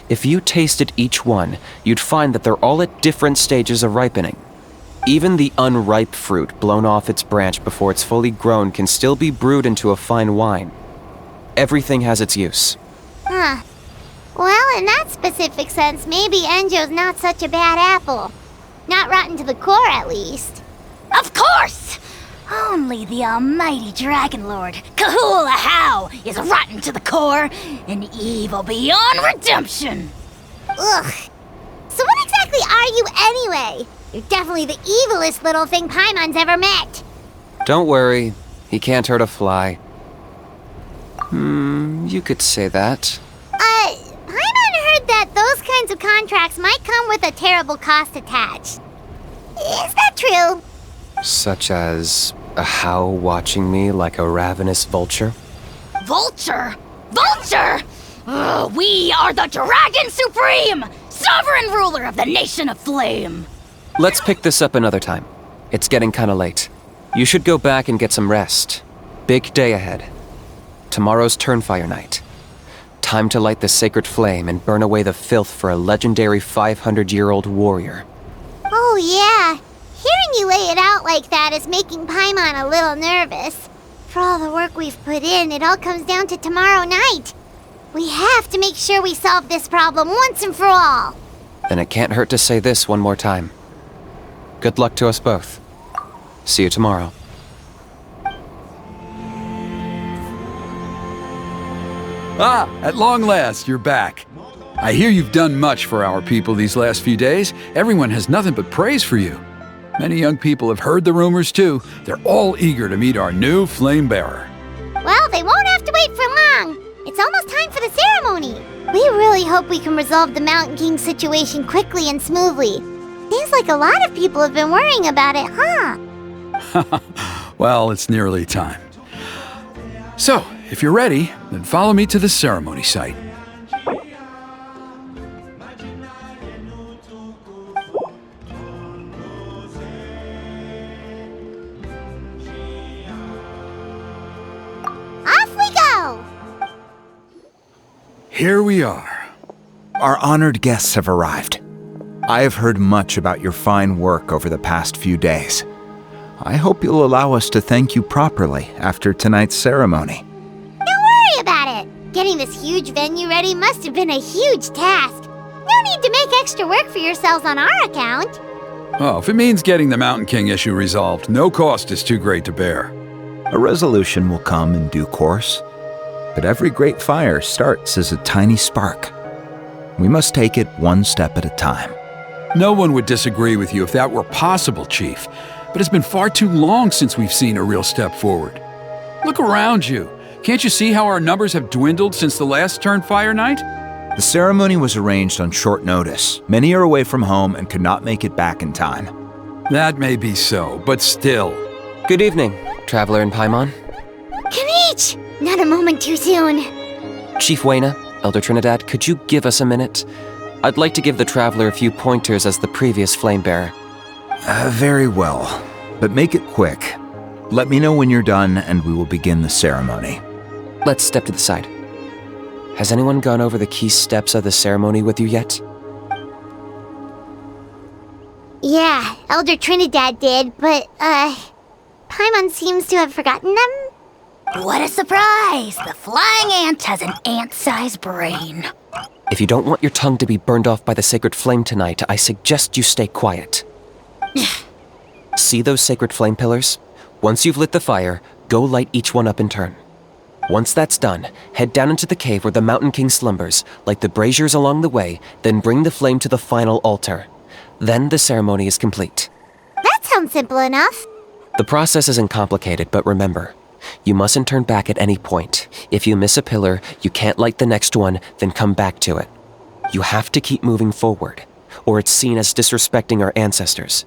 S6: If you tasted each one, you'd find that they're all at different stages of ripening. Even the unripe fruit blown off its branch before it's fully grown can still be brewed into a fine wine. Everything has its use.
S1: Huh. Well, in that specific sense, maybe Enjo's not such a bad apple. Not rotten to the core, at least.
S3: Of course! Only the almighty Dragon Lord, Kahula How, is rotten to the core and evil beyond redemption.
S1: Ugh. So what exactly are you anyway? You're definitely the evilest little thing Paimon's ever met.
S6: Don't worry, he can't hurt a fly. You could say that.
S1: Paimon heard that those kinds of contracts might come with a terrible cost attached. Is that true?
S6: Such as a how watching me like a ravenous vulture?
S3: Vulture? Vulture! We are the Dragon Supreme, sovereign ruler of the Nation of Flame.
S6: Let's pick this up another time. It's getting kinda late. You should go back and get some rest. Big day ahead. Tomorrow's Turnfire night. Time to light the sacred flame and burn away the filth for a legendary 500-year-old warrior.
S1: Oh yeah. Hearing you lay it out like that is making Paimon a little nervous. For all the work we've put in, it all comes down to tomorrow night. We have to make sure we solve this problem once and for all.
S6: Then it can't hurt to say this one more time. Good luck to us both. See you tomorrow.
S5: Ah, at long last, you're back. I hear you've done much for our people these last few days. Everyone has nothing but praise for you. Many young people have heard the rumors too. They're all eager to meet our new flame bearer.
S1: Well, they won't have to wait for long. It's almost time for the ceremony. We really hope we can resolve the Mountain King situation quickly and smoothly. Seems like a lot of people have been worrying about it, huh?
S5: Well, it's nearly time. So, if you're ready, then follow me to the ceremony site.
S1: Off we go!
S7: Here we are. Our honored guests have arrived. I have heard much about your fine work over the past few days. I hope you'll allow us to thank you properly after tonight's ceremony.
S1: Don't worry about it. Getting this huge venue ready must have been a huge task. No need to make extra work for yourselves on our account.
S5: Oh, if it means getting the Mountain King issue resolved, no cost is too great to bear.
S7: A resolution will come in due course, but every great fire starts as a tiny spark. We must take it one step at a time.
S5: No one would disagree with you if that were possible, Chief, but it's been far too long since we've seen a real step forward. Look around you. Can't you see how our numbers have dwindled since the last Turnfire night?
S7: The ceremony was arranged on short notice. Many are away from home and could not make it back in time.
S5: That may be so, but still.
S6: Good evening, Traveler in Paimon.
S1: Kinich! Not a moment too soon.
S6: Chief Wayna, Elder Trinidad, could you give us a minute? I'd like to give the Traveler a few pointers as the previous Flamebearer.
S7: Very well, but make it quick. Let me know when you're done and we will begin the ceremony.
S6: Let's step to the side. Has anyone gone over the key steps of the ceremony with you yet?
S1: Yeah, Elder Trinidad did, but, Paimon seems to have forgotten them?
S3: What a surprise! The flying ant has an ant-sized brain.
S6: If you don't want your tongue to be burned off by the sacred flame tonight, I suggest you stay quiet. See those sacred flame pillars? Once you've lit the fire, go light each one up in turn. Once that's done, head down into the cave where the Mountain King slumbers, light the braziers along the way, then bring the flame to the final altar. Then the ceremony is complete.
S1: That sounds simple enough.
S6: The process isn't complicated, but remember, you mustn't turn back at any point. If you miss a pillar, you can't light the next one, then come back to it. You have to keep moving forward, or it's seen as disrespecting our ancestors.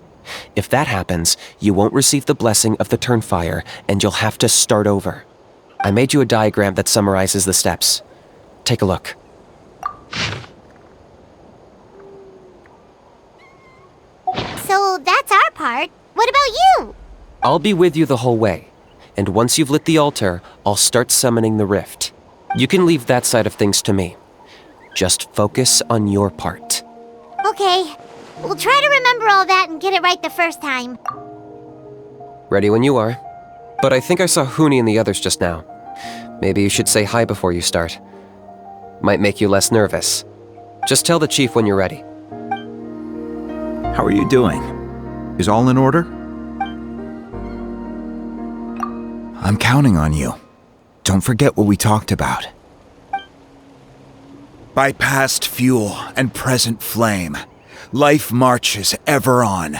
S6: If that happens, you won't receive the blessing of the Turnfire, and you'll have to start over. I made you a diagram that summarizes the steps. Take a look.
S1: So that's our part. What about you?
S6: I'll be with you the whole way, and once you've lit the altar, I'll start summoning the rift. You can leave that side of things to me. Just focus on your part.
S1: Okay. We'll try to remember all that and get it right the first time.
S6: Ready when you are. But I think I saw Huni and the others just now. Maybe you should say hi before you start. Might make you less nervous. Just tell the chief when you're ready.
S7: How are you doing? Is all in order? I'm counting on you. Don't forget what we talked about. By past fuel and present flame, life marches ever on.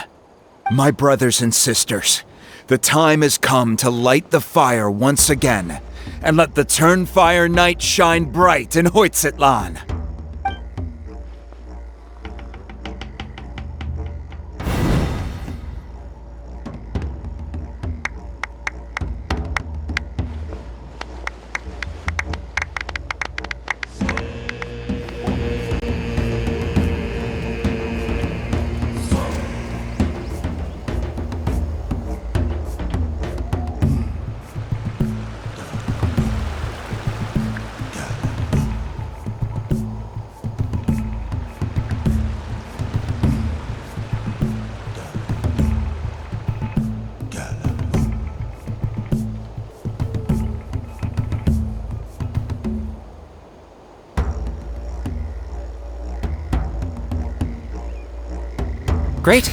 S7: My brothers and sisters, the time has come to light the fire once again, and let the Turnfire night shine bright in Hoytzitlan.
S6: Great.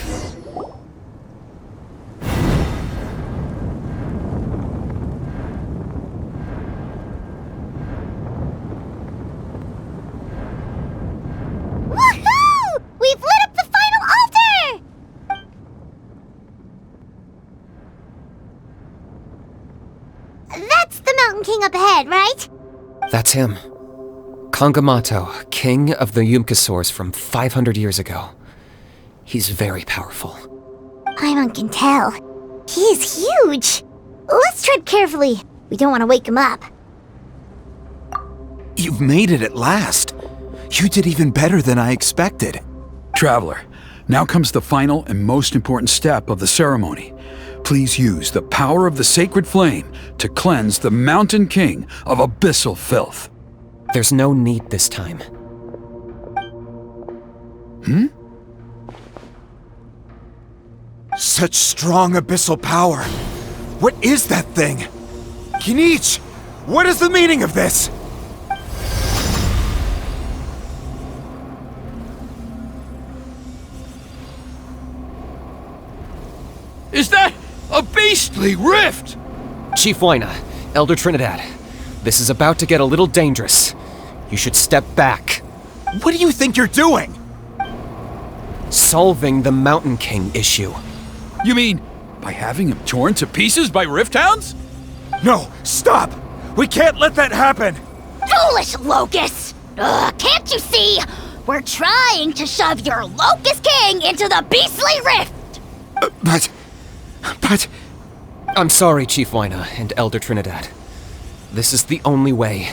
S1: Woohoo! We've lit up the final altar! That's the Mountain King up ahead, right?
S6: That's him. Kangamato, king of the Yupanqui from 500 years ago. He's very powerful.
S1: Paimon can tell. He's huge. Let's tread carefully. We don't want to wake him up.
S7: You've made it at last. You did even better than I expected.
S5: Traveler, now comes the final and most important step of the ceremony. Please use the power of the sacred flame to cleanse the Mountain King of abyssal filth.
S6: There's no need this time.
S7: Such strong abyssal power. What is that thing? Kinich, what is the meaning of this?
S5: Is that a beastly rift?
S6: Chief Wyna, Elder Trinidad, this is about to get a little dangerous. You should step back.
S7: What do you think you're doing?
S6: Solving the Mountain King issue.
S5: You mean by having him torn to pieces by rift hounds?
S7: No, stop! We can't let that happen!
S3: Foolish Locust! Can't you see? We're trying to shove your Locust King into the beastly rift!
S7: But...
S6: I'm sorry, Chief Wyna and Elder Trinidad. This is the only way.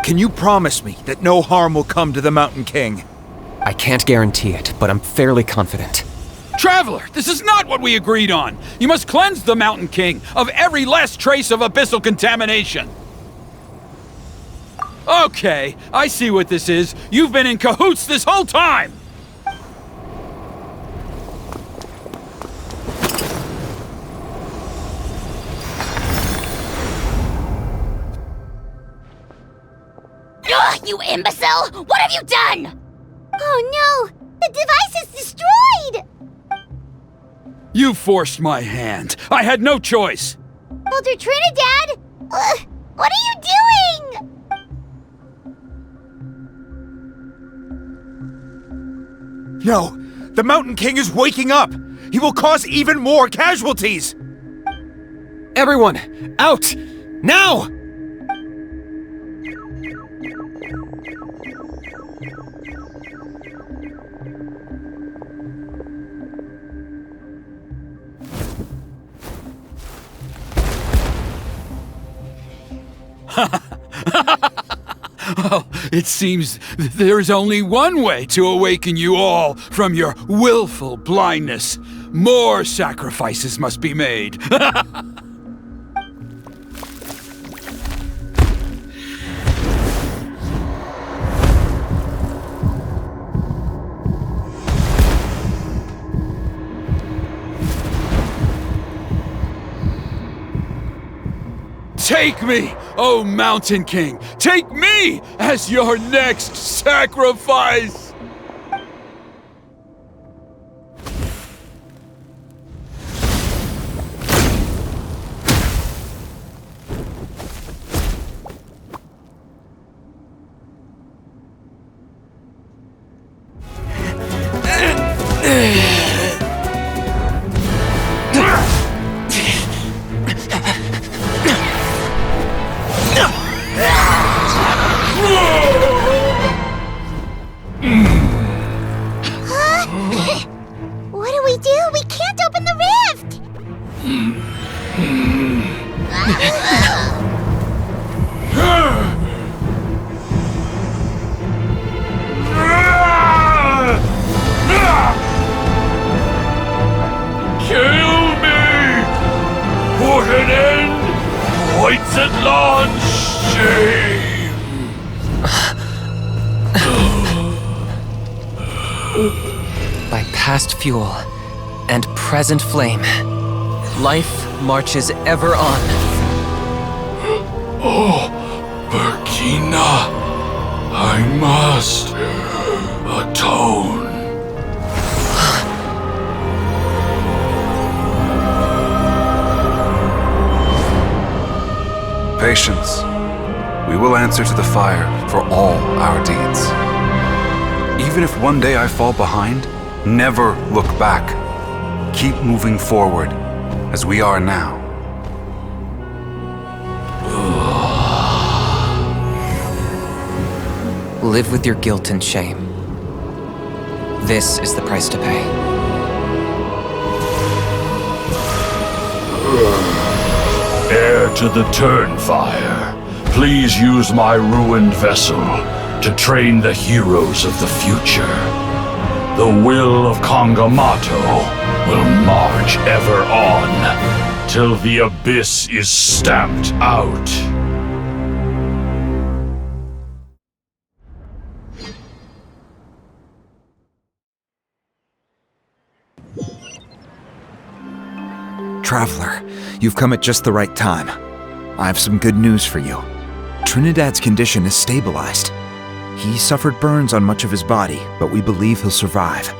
S7: Can you promise me that no harm will come to the Mountain King?
S6: I can't guarantee it, but I'm fairly confident.
S5: Traveler, this is not what we agreed on! You must cleanse the Mountain King of every last trace of abyssal contamination! Okay, I see what this is. You've been in cahoots this whole time!
S3: You you imbecile! What have you done?
S1: Oh no! The device is destroyed!
S5: You forced my hand. I had no choice.
S1: Elder Trinidad! What are you doing?
S7: No! The Mountain King is waking up! He will cause even more casualties!
S6: Everyone, out! Now!
S5: Oh, it seems there is only one way to awaken you all from your willful blindness. More sacrifices must be made. Take me, O Mountain King! Take me as your next sacrifice!
S1: What do we do? We can't open the rift!
S9: Kill me! Put an end! Points at launch! Shame!
S6: By past fuel and present flame, life marches ever on.
S9: Oh, Burkina, I must atone.
S11: Patience. We will answer to the fire for all our deeds. Even if one day I fall behind, never look back. Keep moving forward, as we are now.
S6: Live with your guilt and shame. This is the price to pay.
S9: Heir to the Turnfire, please use my ruined vessel to train the heroes of the future. The will of Kangamato will march ever on, till the abyss is stamped out.
S7: Traveler, you've come at just the right time. I have some good news for you. Trinidad's condition is stabilized. He suffered burns on much of his body, but we believe he'll survive.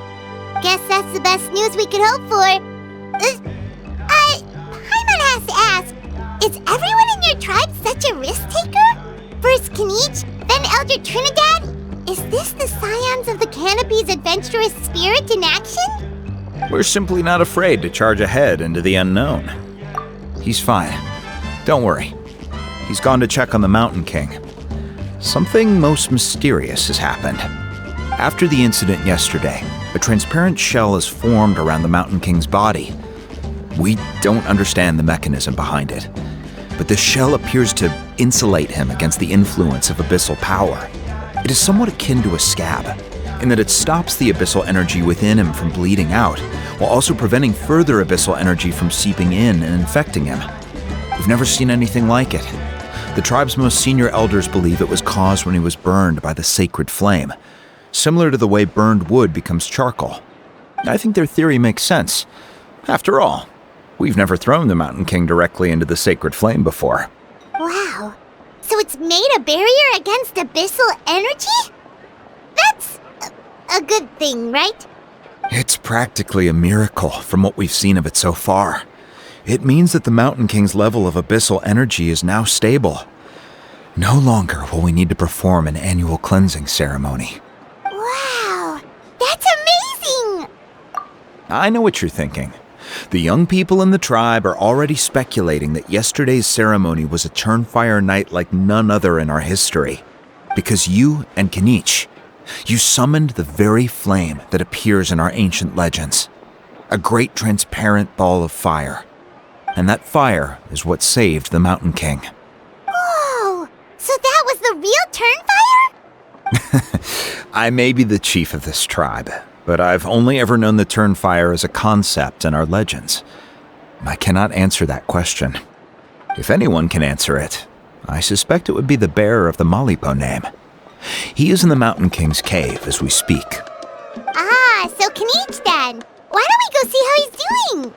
S1: Guess that's the best news we could hope for. Paimon has to ask, is everyone in your tribe such a risk-taker? First Kinich, then Elder Trinidad? Is this the scions of the Canopy's adventurous spirit in action?
S7: We're simply not afraid to charge ahead into the unknown. He's fine. Don't worry. He's gone to check on the Mountain King. Something most mysterious has happened. After the incident yesterday, a transparent shell has formed around the Mountain King's body. We don't understand the mechanism behind it, but the shell appears to insulate him against the influence of abyssal power. It is somewhat akin to a scab, in that it stops the abyssal energy within him from bleeding out, while also preventing further abyssal energy from seeping in and infecting him. We've never seen anything like it. The tribe's most senior elders believe it was caused when he was burned by the sacred flame, similar to the way burned wood becomes charcoal. I think their theory makes sense. After all, we've never thrown the Mountain King directly into the sacred flame before.
S1: Wow. So it's has made a barrier against abyssal energy? That's a good thing, right?
S7: It's practically a miracle from what we've seen of it so far. It means that the Mountain King's level of abyssal energy is now stable. No longer will we need to perform an annual cleansing ceremony.
S1: Wow, that's amazing!
S7: I know what you're thinking. The young people in the tribe are already speculating that yesterday's ceremony was a Turnfire night like none other in our history. Because you and Kinich, you summoned the very flame that appears in our ancient legends. A great transparent ball of fire. And that fire is what saved the Mountain King.
S1: Whoa, so that was the real Turnfire?
S7: I may be the chief of this tribe, but I've only ever known the Turnfire as a concept in our legends. I cannot answer that question. If anyone can answer it, I suspect it would be the bearer of the Malipo name. He is in the Mountain King's cave as we speak.
S1: Ah, so Kinich then. Why don't we go see how he's doing?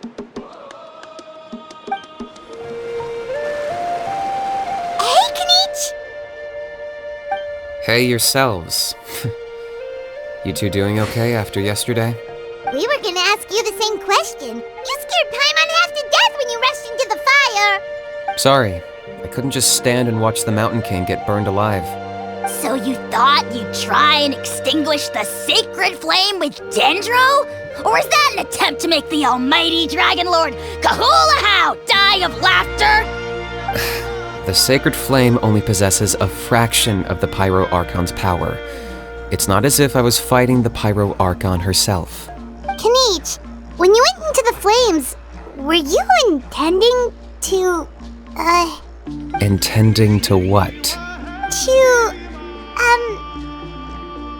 S1: Hey, Kinich!
S6: Hey yourselves. You two doing okay after yesterday?
S1: We were gonna ask you the same question. You scared Paimon half to death when you rushed into the fire.
S6: Sorry, I couldn't just stand and watch the Mountain King get burned alive.
S3: So you thought you'd try and extinguish the sacred flame with Dendro? Or is that an attempt to make the almighty Dragon Lord Kahula-How die of laughter?
S6: The sacred flame only possesses a fraction of the Pyro Archon's power. It's not as if I was fighting the Pyro Archon herself.
S1: Kinich, when you went into the flames, were you intending to,
S6: Intending to what?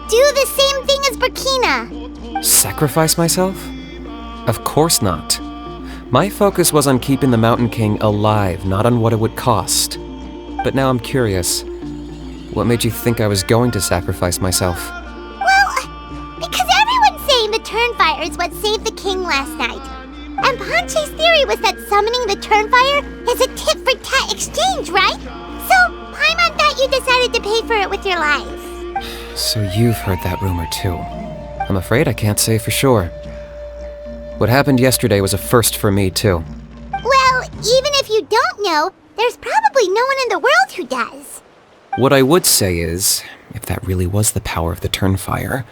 S1: do the same thing as Burkina?
S6: Sacrifice myself? Of course not. My focus was on keeping the Mountain King alive, not on what it would cost. But now I'm curious. What made you think I was going to sacrifice myself?
S1: Well, because everyone's saying the Turnfire is what saved the king last night. And Ponche's theory was that summoning the Turnfire is a tit-for-tat exchange, right? So, Paimon thought you decided to pay for it with your life.
S6: So you've heard that rumor too. I'm afraid I can't say for sure. What happened yesterday was a first for me too.
S1: Well, even if you don't know, there's probably no one in the world who does.
S6: What I would say is, if that really was the power of the Turnfire,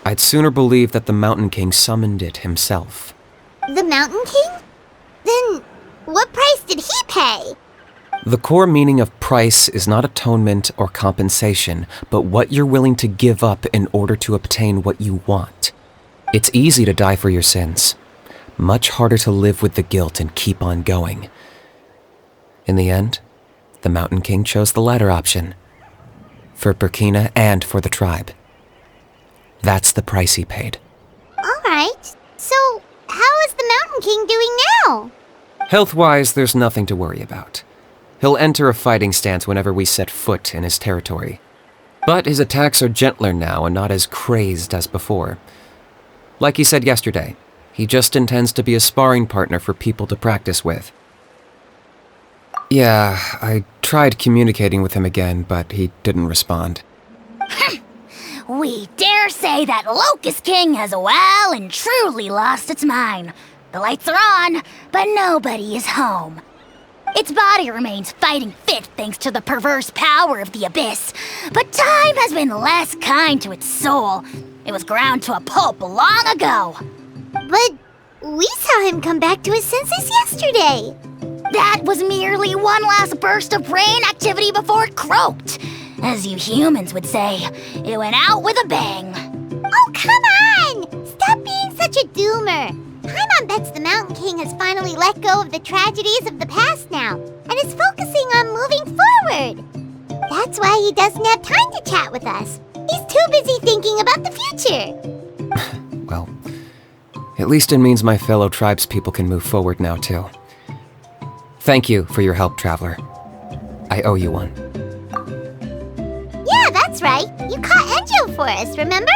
S6: I'd sooner believe that the Mountain King summoned it himself.
S1: The Mountain King? Then, what price did he pay?
S6: The core meaning of price is not atonement or compensation, but what you're willing to give up in order to obtain what you want. It's easy to die for your sins. Much harder to live with the guilt and keep on going. In the end, the Mountain King chose the latter option. For Burkina and for the tribe. That's the price he paid.
S1: Alright, so how is the Mountain King doing now?
S6: Health-wise, there's nothing to worry about. He'll enter a fighting stance whenever we set foot in his territory. But his attacks are gentler now and not as crazed as before. Like he said yesterday, he just intends to be a sparring partner for people to practice with. Yeah, I tried communicating with him again, but he didn't respond.
S3: We dare say that Locust King has well and truly lost its mind. The lights are on, but nobody is home. Its body remains fighting fit thanks to the perverse power of the Abyss, but time has been less kind to its soul. It was ground to a pulp long ago.
S1: But we saw him come back to his senses yesterday.
S3: That was merely one last burst of brain activity before it croaked. As you humans would say, it went out with a bang.
S1: Oh, come on! Stop being such a doomer. Paimon bets the Mountain King has finally let go of the tragedies of the past now, and is focusing on moving forward. That's why he doesn't have time to chat with us. He's too busy thinking about the future.
S6: Well, at least it means my fellow tribespeople can move forward now, too. Thank you for your help, Traveler. I owe you one.
S1: Yeah, that's right. You caught Enjo for us, remember?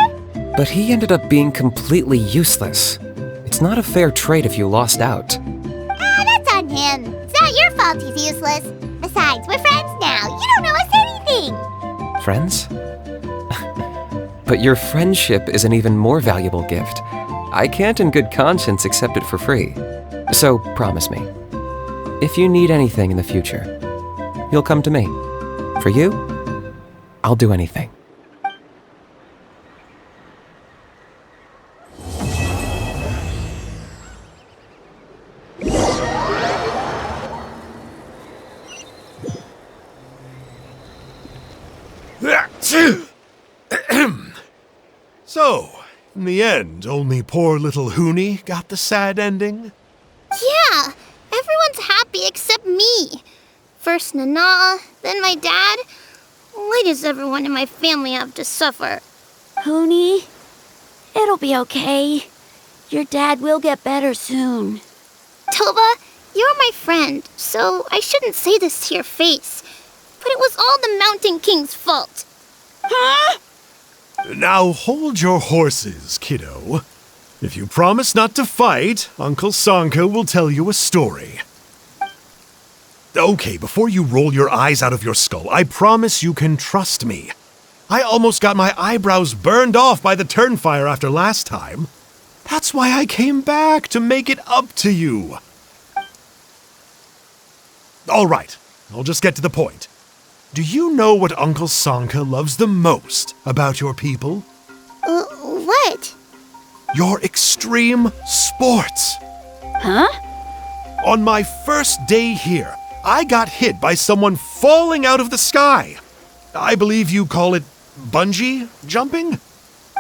S6: But he ended up being completely useless. It's not a fair trade if you lost out.
S1: That's on him. It's not your fault he's useless. Besides, we're friends now. You don't know us
S6: friends? But your friendship is an even more valuable gift. I can't in good conscience accept it for free. So promise me, if you need anything in the future, you'll come to me. For you, I'll do anything.
S4: So, in the end, only poor little Huni got the sad ending?
S1: Yeah, everyone's happy except me. First Nana, then my dad. Why does everyone in my family have to suffer?
S2: Huni, it'll be okay. Your dad will get better soon.
S1: Toba, you're my friend, so I shouldn't say this to your face. But it was all the Mountain King's fault.
S2: Huh?
S4: Now hold your horses, kiddo. If you promise not to fight, Uncle Sanka will tell you a story. Okay, before you roll your eyes out of your skull, I promise you can trust me. I almost got my eyebrows burned off by the Turnfire after last time. That's why I came back, to make it up to you. All right, I'll just get to the point. Do you know what Uncle Sanka loves the most about your people?
S1: What?
S4: Your extreme sports.
S2: Huh?
S4: On my first day here, I got hit by someone falling out of the sky. I believe you call it bungee jumping?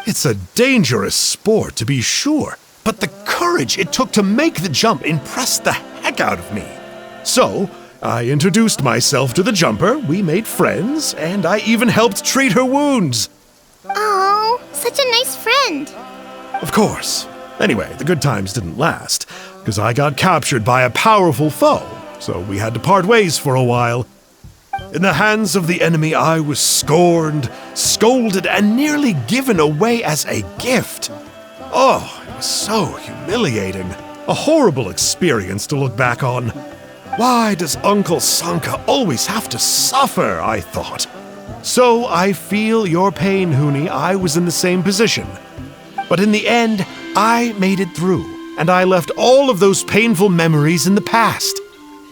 S4: It's a dangerous sport, to be sure, but the courage it took to make the jump impressed the heck out of me. So, I introduced myself to the jumper, we made friends, and I even helped treat her wounds.
S1: Oh, such a nice friend.
S4: Of course. Anyway, the good times didn't last, because I got captured by a powerful foe, so we had to part ways for a while. In the hands of the enemy, I was scorned, scolded, and nearly given away as a gift. Oh, it was so humiliating. A horrible experience to look back on. Why does Uncle Sanka always have to suffer, I thought. So I feel your pain, Huni. I was in the same position. But in the end, I made it through, and I left all of those painful memories in the past.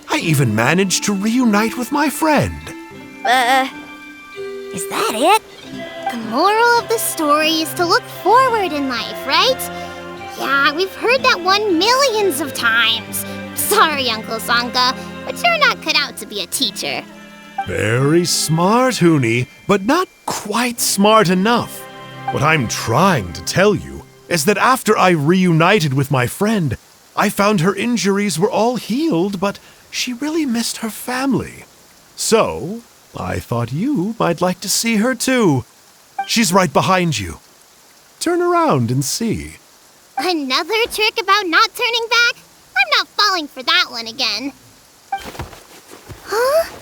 S4: I even managed to reunite with my friend.
S3: Is that it?
S1: The moral of the story is to look forward in life, right? Yeah, we've heard that one millions of times. Sorry, Uncle Sanka, but you're not cut out to be a teacher.
S4: Very smart, Huni, but not quite smart enough. What I'm trying to tell you is that after I reunited with my friend, I found her injuries were all healed, but she really missed her family. So, I thought you might like to see her too. She's right behind you. Turn around and see.
S1: Another trick about not turning back? I'm not falling for that one again. Huh?